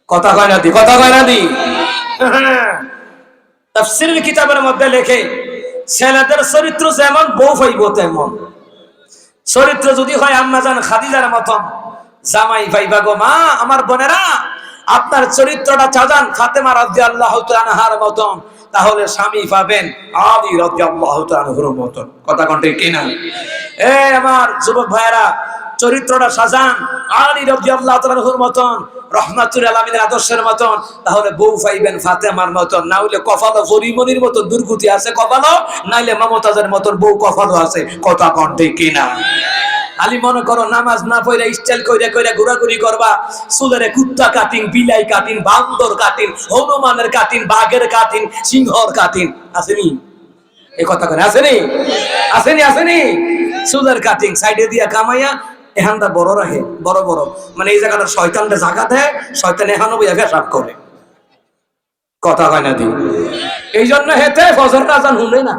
কথা কয় না দি? কথা কয় না দি? তাফসীরের কিতাবের মধ্যে লেখে, ছেলেদের চরিত্র যেমন বউ পাইব তেমন। চরিত্র যদি হয় আম্মাজান খাদিজার মতন, জামাই ভাইবা গো মা, আমার বোনেরা, আপনার চরিত্রটা চাজান ফাতেমা রাদিয়াল্লাহু তাআলা আনহার মতন, তাহলে স্বামী পাবেন আলী রাদিয়াল্লাহু তাআলা আনহুর মতন। কথা কোন ঠিক কিনা? আমার যুবক ভাইয়েরা, চরিত্রটা সাজান আলী রাদিয়াল্লাহু তাআলা আনহুর মতন, রহমাতুল আলামিনের আদর্শের মতন, তাহলে বউ পাইবেন ফাতেমার মতন। না হইলে কপালো ফরিমনির মতন দুর্গতি আছে কপালো, নাইলে মমতাজের মতন বউ কপালো আছে। কথা কোন ঠিক কিনা? আলী মনে করো নামাজ না পড়ে স্টাইল কইরা কইরা ঘোরাঘুরি করবা, চুলের কুত্তা কাটিং, বিলাই কাটিং, বান্দর কাটিং, হনুমানের কাটিং, বাঘের কাটিং, সিংহর কাটিং, আসেনি? এই কথা করে আসেনি? আসেনি? আসেনি? চুলের কাটিং সাইডে দিয়া কামাইয়া এখানটা বড় রাখে, বড় বড়, মানে এই জায়গাটা শয়তানটা জায়গা দেয়, শয়তান এখানো বইয়া পেশাব করে। কথা হয় না দি, এই জন্য হেতে ফজর আজান শুনে না।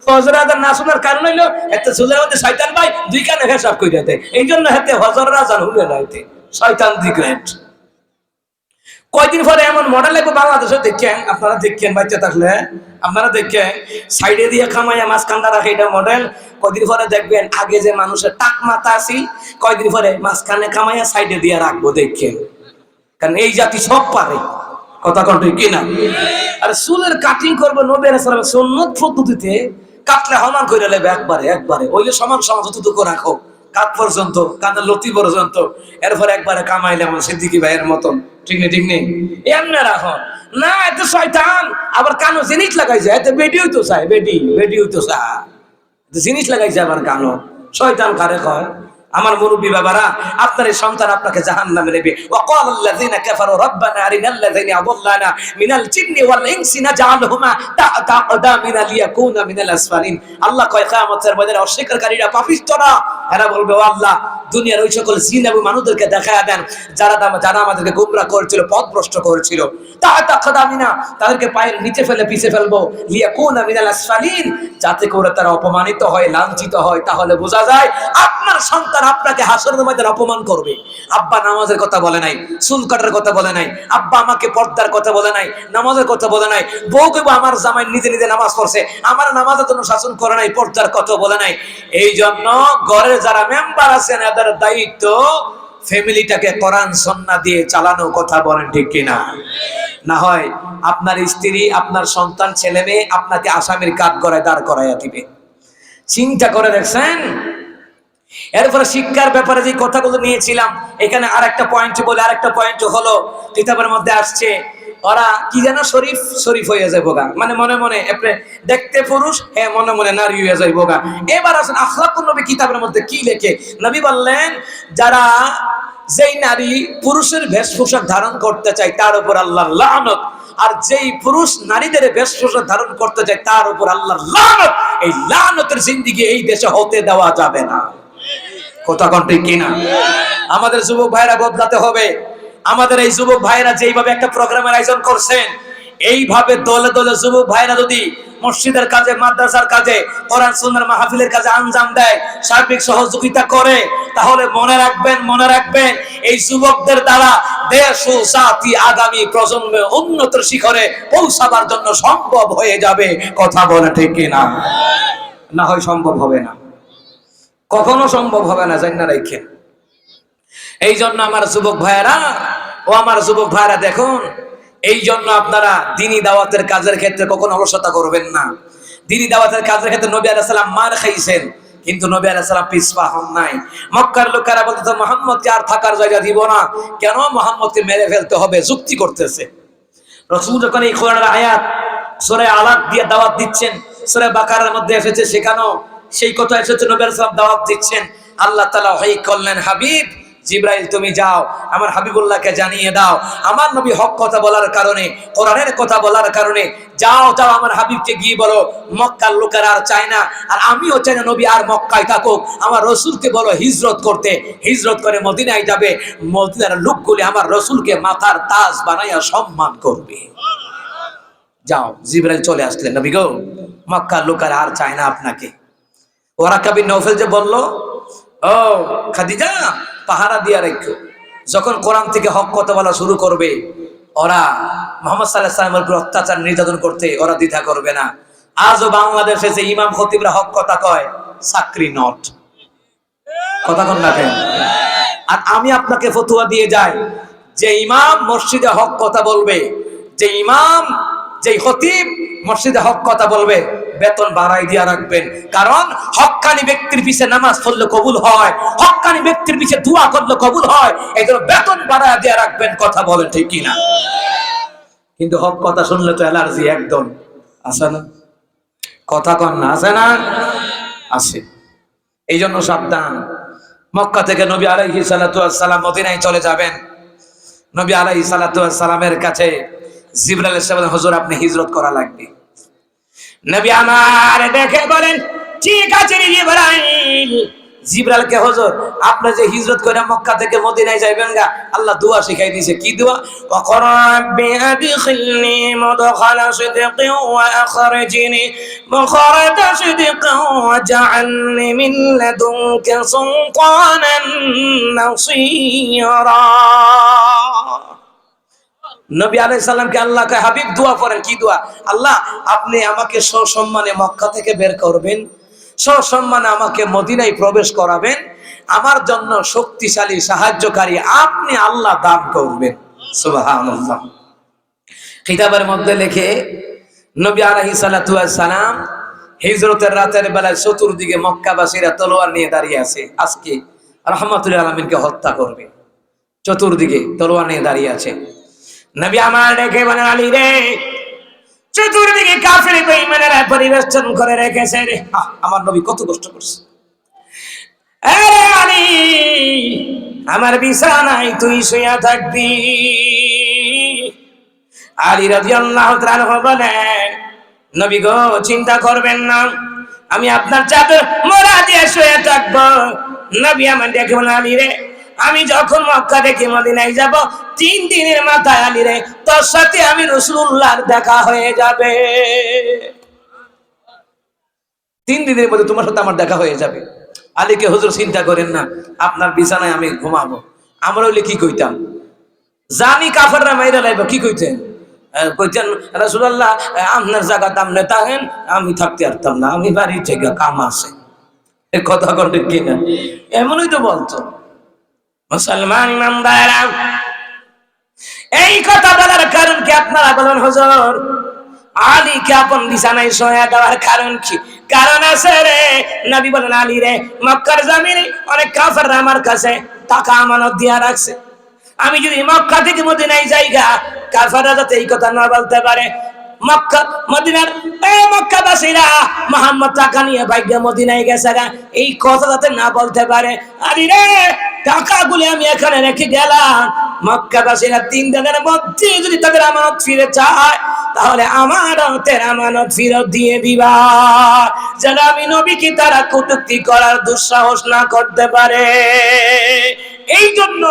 ফজর আজান না শোনার কারণ হইলো এতে চুলের মধ্যে শয়তান ভাই দুই কানে পেশাব করে দেয়, এই জন্য হেতে ফজর আজান শুনে না, এতে শয়তান দিগ্রেট। কয়দিন পরে এমন মডেল লাগবে বাংলাদেশে, দেখেন আপনারা, দেখেন বাচ্চা থাকলে আপনারা দেখেন, সাইডে দিয়ে খামাইয়া মাঝখানটা রাখে, এটা মডেল। কয়দিন পরে দেখবেন আগে যে মানুষের টাক মাথা আছে, কয়দিন পরে মাঝখানে খামাইয়া সাইডে দিয়ে রাখবো, দেখেন। কারণ এই জাতি সব পারে। কথা কন্ঠ কি না? আর চুলের কাটিং করবো নবী আলাইহিস সালামের সুন্নত পদ্ধতিতে, কাটলে সমান করে নেবে একবারে একবারে, ওই যে সমান সমান যতটুকু রাখো, কাত পর্যন্ত, কানের লতি পর্যন্ত, এরপর একবারে কামাইলে আমার সিদ্দিকী ভাইয়ের মতন, ঠিক নেই ঠিক নেই, এমনি রাখো না। এত শয়তান আবার কানো জিনিস লাগাইছে, এতে বেডি হইতো চায়, বেডি বেডি হইতো চায়, জিনিস লাগাইছে আবার কানো। শয়তান কারে কয়? আমার মুরব্বী বাবারা, আপনার এই সন্তান আপনাকে জাহান্নামে নেবে। ওয়াকাল আল্লাযীনা কাফারু রাব্বানা আরিনাল্লাযীনা আযাল্লানা মিনাল জিন্নি ওয়াল ইনসি নাজআলহুমা তাহতা আকদামিনা লিয়াকুনা মিনাল আসফালিন। আল্লাহ কয় কিয়ামতের ময়দানে অস্বীকারীরা, পাপিষ্ঠরা, এরা বলবে, ও আল্লাহ, দুনিয়ার ওই সকল জিন এবং মানুষদেরকে দেখায়া দেন যারা আমাদেরকে গোমরাহ করেছিল, পথভ্রষ্ট করেছিল। তাহতা আকদামিনা, তাদেরকে পায়ের নিচে ফেলে পিছে ফেলবো, লিয়াকুনা মিনাল আসফালিন, যাতে করে তারা অপমানিত হয়, লাঞ্ছিত হয়। তাহলে বোঝা যায় আপনার সন্তান আপনাকে হাসরের ময়দানে অপমান করবে। আব্বা নামাজের কথা বলে নাই, চুল কাটার কথা বলে নাই, আব্বা আমাকে পর্দার কথা বলে নাই, নামাজের কথা বলে নাই, বউ কেবো আমার জামাই নিজে নিজে নামাজ পড়ছে, আমার নামাজের জন্য শাসন করে নাই, পর্দার কথা বলে নাই। এই জন্য ঘরের যারা মেম্বার আছেন, এদের দায়িত্ব ফ্যামিলিটাকে কোরআন সুন্নাহ দিয়ে চালানো। কথা বলেন ঠিক কিনা? না হয় আপনার স্ত্রী, আপনার সন্তান, ছেলে মেয়ে আপনাকে আসামির কাঠগড়ায় দাঁড় করাইয়া দিবে। চিন্তা করে দেখছেন? এরপরে শিক্ষার ব্যাপারে যে কথাগুলো নিয়েছিলাম, এখানে আরেকটা পয়েন্ট বলে, আরেকটা পয়েন্ট হলো কিতাবের মধ্যে আসছে, ওরা কি যেন শরীফ শরীফ হয়ে যায় বোগা, মানে মনে মনে দেখতে পুরুষ, হ্যাঁ মনে মনে নারী হয়ে যায় বোগা। এবার আসেন আখলাকুন নবী কিতাবের মধ্যে কি লেখে। নবী বললেন, যারা যেই নারী পুরুষের বেশভূষা ধারণ করতে চায় তার উপর আল্লাহর লানত, আর যেই পুরুষ নারীদের বেশভূষা ধারণ করতে চায় তার উপর আল্লাহর লানত। এই লানতের জিন্দেগি এই দেশে হতে দেওয়া যাবে না। কথা কোন ঠিক কিনা? আমাদের যুবক ভাইরা বদলাতে হবে। আমাদের এই যুবক ভাইরা যেইভাবে একটা প্রোগ্রামের আয়োজন করছেন, এইভাবে দলে দলে যুবক ভাইরা যদি মসজিদের কাজে, মাদ্রাসার কাজে, কোরআন সুন্নাহর মাহফিলের কাজে আঞ্জাম দেয়, সার্বিক সহযোগিতা করে, তাহলে মনে রাখবেন এই যুবকদের দ্বারা দেশ ও জাতি আগামী প্রজন্মে উন্নত শিখরে পৌঁছাবার জন্য সম্ভব হয়ে যাবে। কথা বলে ঠিক কিনা? না হয় সম্ভব হবে না, কখনো সম্ভব হবে না, জানি না রাখেন। এই জন্য আমার যুবক ভাইয়েরা দেখুন, এই জন্য আপনারা দ্বীনি দাওয়াতের কাজের ক্ষেত্রে কখনো অলসতা করবেন না। দ্বীনি দাওয়াতের কাজের ক্ষেত্রে নবী আলাইহিস সালাম মার খাইছেন, কিন্তু নবী আলাইহিস সালাম পিছপা হন নাই। মক্কার লোকেরা বলতো, মুহাম্মদকে আর থাকার জায়গা দিব না, কেন? মুহাম্মদকে মেরে ফেলতে হবে, যুক্তি করতেছে। রাসূল যখন এই কোরআনের আয়াত সূরা আলাক দিয়ে দাওয়াত দিচ্ছেন, সূরা বাকারার মধ্যে এসেছে, সেখানেও সেই কথা এসেছে, নবী আলাইহিস সালাম দাওয়াত দিচ্ছেন। আল্লাহ তাআলা ওহী করলেন, হাবিব জিবরাইল তুমি যাও, আমার হাবিবুল্লাহকে জানিয়ে দাও, আমার নবী হক কথা বলার কারণে, কোরআনের কথা বলার কারণে, যাও আমার হাবিবকে গিয়ে বলো, মক্কার লোকেরা আর চায় না, আর আমিও চাই না নবী আর মক্কায় থাকুক, আমার রসুলকে বলো হিজরত করতে, হিজরত করে মদিনায় যাবে, মদিনার লোকগুলি আমার রসুলকে মাথার তাজ বানাইয়া সম্মান করবে। যাও। জিবরাইল চলে আসলেন, নবী গো, মক্কার লোকেরা আর চায় না আপনাকে। ওরাকা বিন নওফল যে বলল, ও খাদিজা, পাহারা দিয়া রেখো, যখন কোরআন থেকে হক কথা বলা শুরু করবে, ওরা মুহাম্মদ সাল্লাল্লাহু আলাইহি ওয়াসাল্লামের উপর অত্যাচার নির্যাতন করতে ওরা দ্বিধা করবে না। আজও বাংলাদেশে যে ইমাম খতিবরা হক কথা কয়, চাকরি নট। কথা কোন না কেন? আর আমি আপনাকে ফতোয়া দিয়ে যাই, যে ইমাম মসজিদে হক কথা বলবে, যে ইমাম, যে খতিব মসজিদে হক কথা বলবে, বেতন বাড়াই দিয়া রাখবেন। কারণ হক্কানি ব্যক্তির পিছে নামাজ পড়লে কবুল হয়, হক্কানি ব্যক্তির পিছে দোয়া করলে কবুল হয়, এই জন্য বেতন বাড়াই দিয়া রাখবেন। কথা বলেন ঠিক কিনা? কিন্তু হক কথা শুনলে তো অ্যালার্জি একদম আছে না? কথা কন না, আছে না? আছে। এই জন্য সাবধান। মক্কা থেকে নবী আলাইহিস সালাতু ওয়াস সালাম মদিনায় চলে যাবেন। নবী আলাইহিস সালাতু ওয়াস সালামের কাছে জিবরাইল এসে বলেন, হুজুর আপনি হিজরত করা লাগবে। নবী আমার দেখে বলেন, ঠিক আছে জিবরাইল, জিবরাইলকে, হুজুর আপনি যে হিজরত করে মক্কা থেকে মদিনায় যাইবেন গা, আল্লাহ দোয়া শিখাই দিয়েছে। কি দোয়া? ওয়াকরাব্বি আদখিলনি মুদখালা সিদকিন ওয়া আখরিজনি মুখরাজা সিদকিন ওয়াজআলনি মিন লাদুনকা সুলতানান নাসীরা। নবী আলাইহিস সালামকে আল্লাহ কয়, হাবিব দোয়া করেন। কি দোয়া? আল্লাহ আপনি আমাকে সসম্মানে মক্কা থেকে বের করবেন, সসম্মানে আমাকে মদিনায় প্রবেশ করাবেন, আমার জন্য শক্তিশালী সাহায্যকারী আপনি আল্লাহ দান করবেন। সুবহানাল্লাহ। কিতাবের মধ্যে লেখে নবী আলাইহিস সালাতু ওয়াস সালাম হিজরতের রাতের বেলায় চতুর্দিকে মক্কাবাসীরা তলোয়ার নিয়ে দাঁড়িয়ে আছে, আজকে রাহমাতুল আলামিনকে হত্যা করবে। চতুর্দিকে তলোয়ার নিয়ে দাঁড়িয়ে আছে। নবী আমার ডেকে বলেন, আলী রে, চতুর্দিকে কাফের বেঈমানেরা পরিবেষ্টন করে রেখেছে রে। আমার নবী কত কষ্ট করছে। আরে আলী, আমার বিছানায় তুই শুয়ে থাকবি। আলী রাদিয়াল্লাহু তাআলা বলেন, নবী গো চিন্তা করবেন না, আমি আপনার চাদর মোড়া দিয়ে শুয়ে থাকবো। নবী আমার ডেকে বলেন, আলী রে, আমি যখন মক্কা থেকে মদিনায় যাব 3 দিনের মাথায় আলী রে তোর সাথে আমি রাসূলুল্লাহর দেখা হয়ে যাবে। 3 দিনের মধ্যে তোমার সাথে আমার দেখা হয়ে যাবে। আলীকে, হুজুর চিন্তা করেন না, আপনার বিছানায় আমি ঘুমাবো। আমরা হইলে কি কইতাম? জানি কাফেররা মাইরা লাইব। কি কইতেন? কইতেন, রাসূলুল্লাহ আপনার জায়গাতে আপনি থাকেন, আমি থাকতে পারতাম না, আমি বাড়ি থেকে কাম আছে। এ কথা কন কিনা? এমনই তো বলতো। মুসলমান ইমানদাররা, এই কথা বলার কারণ কি আপনারা বলেন হুজুর? আলীকে আপন বিছানায় শোয়া দেওয়ার কারণ কি? কারণ আছে রে। নবী বলেন, আলী রে, মক্কার জমিনে অনেক কাফেররা আমার কাছে টাকা আমানত দিয়া রাখছে। আমি যদি মক্কা থেকে মদিনায় যাইগা, কাফেররা যাতে এই কথা না বলতে পারে মক্কা মদিনার মক্কাবাসীরা মুহাম্মদ টাকা নিয়ে ভাগ্য মদিনায় গেছে গা, এই কথা যাতে না বলতে পারে। আলী রে, টাকাগুলি আমি এখানে রেখে গেলাম, মক্কাবাসীরা 3 দিনের মধ্যে যদি তাদের আমানত ফিরে চায়, তাহলে আমানতের আমানত ফেরত দিয়ে দিবা, যেন আমি নবীকে তারা কটূক্তি করার দুঃসাহস না করতে পারে। এই জন্য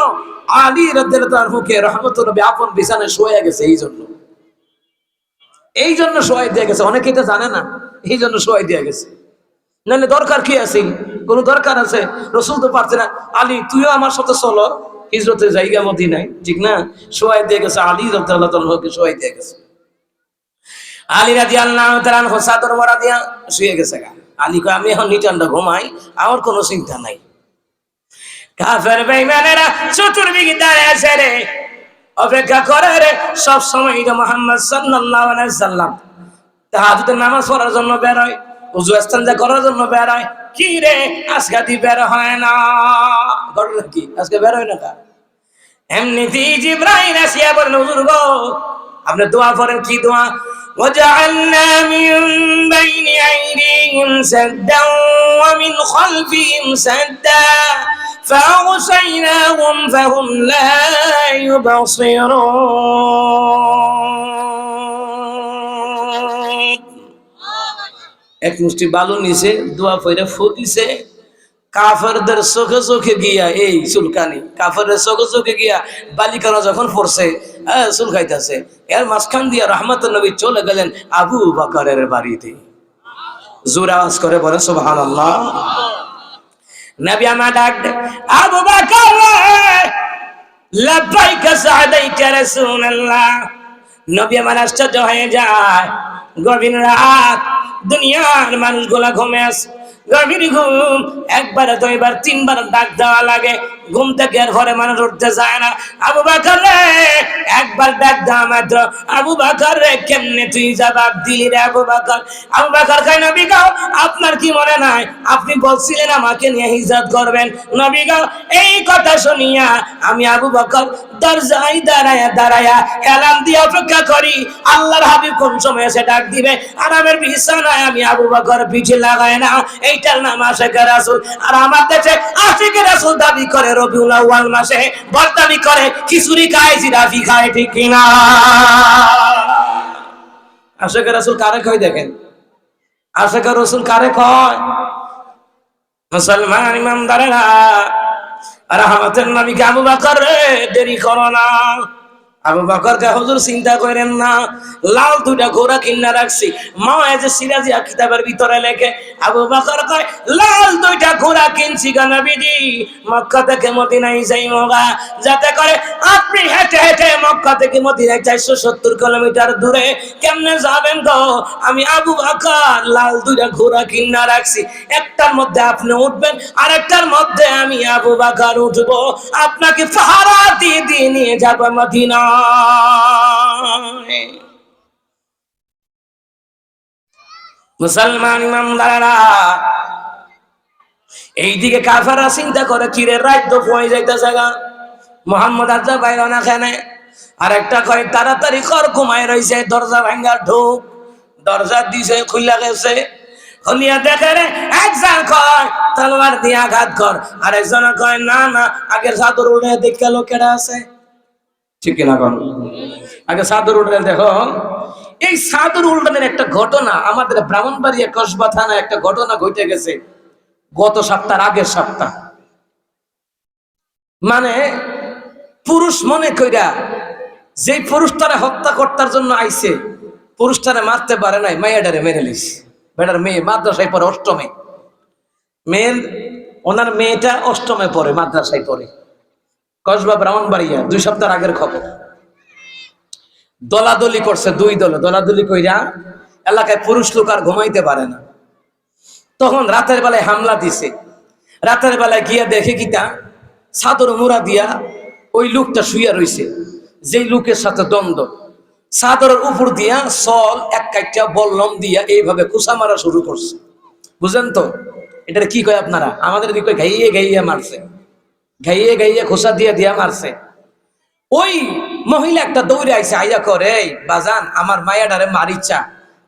আলী রাদিয়াল্লাহু আনহুকে রহমতুল্লাহ আপন বিছানায় শুয়ে গেছে। এই জন্য শোয়াই দিয়ে গেছে। অনেকেই তো জানে না, এই জন্য শোয়াই দিয়ে গেছে। নাহলে দরকার কি আছে? কোন দরকার আছে? রাসূল তো পারছে না, আলী তুইও আমার সাথে চলো, হিজরতের জায়গা মদিনায়, ঠিক না? শোয়াই দিয়ে গেছে, আলী রাদিয়াল্লাহু আনহুকে শোয়াই দিয়ে গেছে। আলী রাদিয়াল্লাহু তাআলা আনহু চাদর মোড়া দিয়া শুয়ে গেছে। আলী কয়, আমি এখন নিটান্ডা ঘুমাই, আমার কোনো চিন্তা নাই। কাফের বেঈমানেরা চতুর্দিকে দাঁড়িয়ে আছে রে, অপেক্ষা করে রে। সব সময় তো মুহাম্মদ সাল্লাল্লাহু আলাইহি সাল্লাম তাহাজ্জুদের নামাজ পড়ার জন্য বের হয়, ওযু ইস্তেঞ্জা করার জন্য বের হয়। কি রে, আজকে দি বের হয় না? ঘটনা কি? আজকে বের হয় না কা? এমনিতেই জিবরাইল আসিয়া বলেন, হুজুর গো আপনি দোয়া করেন। কি দোয়া? وجعلنا من بين أيديهم سدا ومن خلفهم سدا فأغشيناهم فهم لا يبصرون। এক মুষ্টি বালু নিছে, দোয়া পড়ে ফু দিছে, কাফেরদের চোখে চোখে গিয়া এই চুলকানি, কাফেরদের চোখে চোখে গিয়া বালিকানা যখন পড়ছে চুল খাইতেছে, এর মাঝখান দিয়া রহমতুল নবী চলে গেলেন আবু বকরের বাড়িতে। জোর আওয়াজ করে বলে সুবহানাল্লাহ। নবী আমার ডাক দে, আবু বকর লাব্বাইকা সাদাইকা রাসূলুল্লাহ। নবী আমার আশ্চর্য হয়ে যায়, গভীর রাত, দুনিয়ার মানুষগুলা ঘুমে আছে, গভীর ঘুম, একবার দুইবার তিনবার ডাক দেওয়া লাগে, ঘুম থেকে আর ঘরে মানুষ উঠতে চায় না। আবু বকর রে, একবার ডাক দেওয়া মাত্র, আবু বকর রে কেমনে তুই জবাব দিলি রে আবু বকর? আবু বকর কয়, নবী গো আপনার কি মনে নাই আপনি বলছিলেন আমাকে নিয়ে হিজরত করবেন? নবী গো এই কথা শুনিয়া আমি আবু বকর দরজায় দাঁড়ায়া দাঁড়ায়া এলান দিয়ে অপেক্ষা করি আল্লাহর হাবিব কোন সময় এসে ডাক দিবে। আরামের বিছানায় আমি আবু বকর পিঠে লাগায় না, এইটার নাম আশিকে রাসূল। আর আমার দেশে আশিকে রাসূল দাবি করে রবিউল আউয়াল মাসে, বরদাবি করে খিচুড়ি খায়, জিলাপি খায়, ঠিক কিনা? আশিকে রাসূল কারে কয়? দেখেন, আশিকে রাসূল কারে কয়? মুসলমান ইমানদারেরা, রহমতের নবী আবু বকর রে, দেরি করো না। আবু বকরকে হুজুর চিন্তা করেন না, লাল দুটা ঘোড়া কিনা রাখছি। মাওয়াজে সিরাজিয়া কিতাবের ভিতরে লেখে আবু বকর কয় লাল দুইটা ঘোড়া কিনছি গো নবীজি, মক্কা থেকে মদিনায় যাইমোগা, যাতে করে আপনি হেঁটে হেঁটে মক্কা থেকে মদিনায় 470 কিলোমিটার দূরে কেমনে যাবেন গো। আমি আবু বকর লাল দুইটা ঘোড়া কিনা রাখছি, একটার মধ্যে আপনি উঠবেন, আরেকটার মধ্যে আমি আবু বকর উঠবো, আপনাকে পাহারা দিয়ে দিয়ে নিয়ে যাবো মদিনা। মুসলমান ইমানদারেরা, এইদিকে কাফেররা চিন্তা করে কিরে রাত তো পৌঁছে যাইতেছে গা, মোহাম্মদ আজ্জা বাইরে না খেনে। আর একটা কয় তাড়াতাড়ি কর, ঘুমায় রয়েছে, দরজা ভাঙ্গা ঢুক। দরজা দিছে, খুলে গেছে, খুলিয়া দেখে রে একজন কয় তলোয়ার দিয়ে আঘাত কর, আর একজন কয় না না আগের চাদর উঠে দেখে লোকেরা আছে। ঠিক কিনা কোন? আগে চাদর উঠে দেখো। এই চাদর উল্টানের একটা ঘটনা আমাদের ব্রাহ্মণবাড়িয়া কসবা থানায় একটা ঘটনা ঘটে গেছে গত সপ্তাহ, আগের সপ্তাহ। মানে পুরুষ মনে কইরা যে পুরুষটারে হত্যা করতার জন্য আইছে, পুরুষটারে মারতে পারে নাই, মাইয়াডারে মেরে লিস। বেটার মেয়ে মাদ্রাসায় পড়ে, অষ্টমে। মেয়ের ওনার মেয়েটা অষ্টমে পড়ে, মাদ্রাসায় পড়ে, কসবা ব্রাহ্মণবাড়িয়া। 2 সপ্তাহ আগের খবর। দলাদলি করছে, 2 দল দলাদলি কইরা এলাকায় পুরুষ লোক আর ঘুমাইতে পারে না। তখন রাতের বেলায় হামলা দিছে। রাতের বেলায় গিয়া দেখে কিটা চাদর মুড়া দিয়া ওই লোকটা শুইয়া রইছে, যেই লোকের সাথে দ্বন্দ্ব। চাদরের উপর দিয়া সল এক কাইটা বল্লম দিয়া এইভাবে কুসা মারা শুরু করছে। বুঝেন তো এটা কি কয় আপনারা? আমাদের দিকে ঘাইয়ে ঘাইয়ে মারছে, ঘাইয়ে ঘাইয়ে খোসা দিয়ে দিয়া মারছে। ওই মহিলা একটা দৌড়ে আইছে, আইয়া করে বাজান আমার মাইয়াডারে মারিচ্ছা।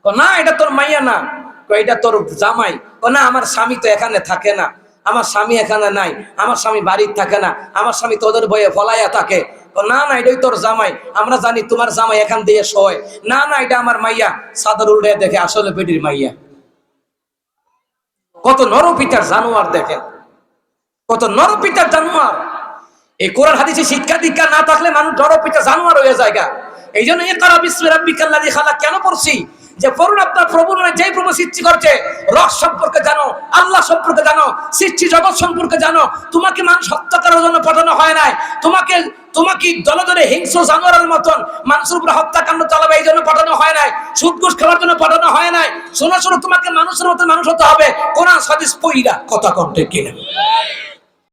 না এটা তোর মাইয়া না, এটা তোর জামাই। না আমার স্বামী তো এখানে থাকে না, আমার স্বামী এখানে নাই, আমার স্বামী বাড়ির থাকে না, আমার স্বামী তোদের বয়ে ফলাইয়া থাকে। না না এটাই তোর জামাই, আমরা জানি তোমার জামাই এখান দিয়ে শোয়। না না এটা আমার মাইয়া। চাদর উল্টে দেখে আসলে পেটির মাইয়া। কত নরপিতার জানোয়ার দেখেন, কত নরপিতার জানোয়ার। এই কোরআন হাদিসে শিক্ষা দীক্ষা না থাকলে মানুষ নরপিতা জানোয়ার হয়ে যায়। এই জন্য ইকরা বিসমি রাব্বিকাল্লাযী খালাক কেন পড়ছি? যে পড়ুন আপনার প্রভু, যেই প্রভু সৃষ্টি করছে, রস সম্পর্কে জানো, আল্লাহ সম্পর্কে জানো, সৃষ্টি জগৎ সম্পর্কে জানো। তোমাকে মানুষ হত্যা করার জন্য পাঠানো হয় নাই, তোমাকে দলে দলে হিংস্র জানোয়ারের মতন মানুষের উপরে হত্যাকাণ্ড চালাবে এই জন্য পাঠানো হয় নাই, সুদ ঘুষ খাওয়ার জন্য পাঠানো হয় নাই। শোনো শোনো, তোমাকে মানুষের মতো মানুষ হতে হবে। কোরআন হাদিস পড়িরা কথা কম ঠিক কিনা?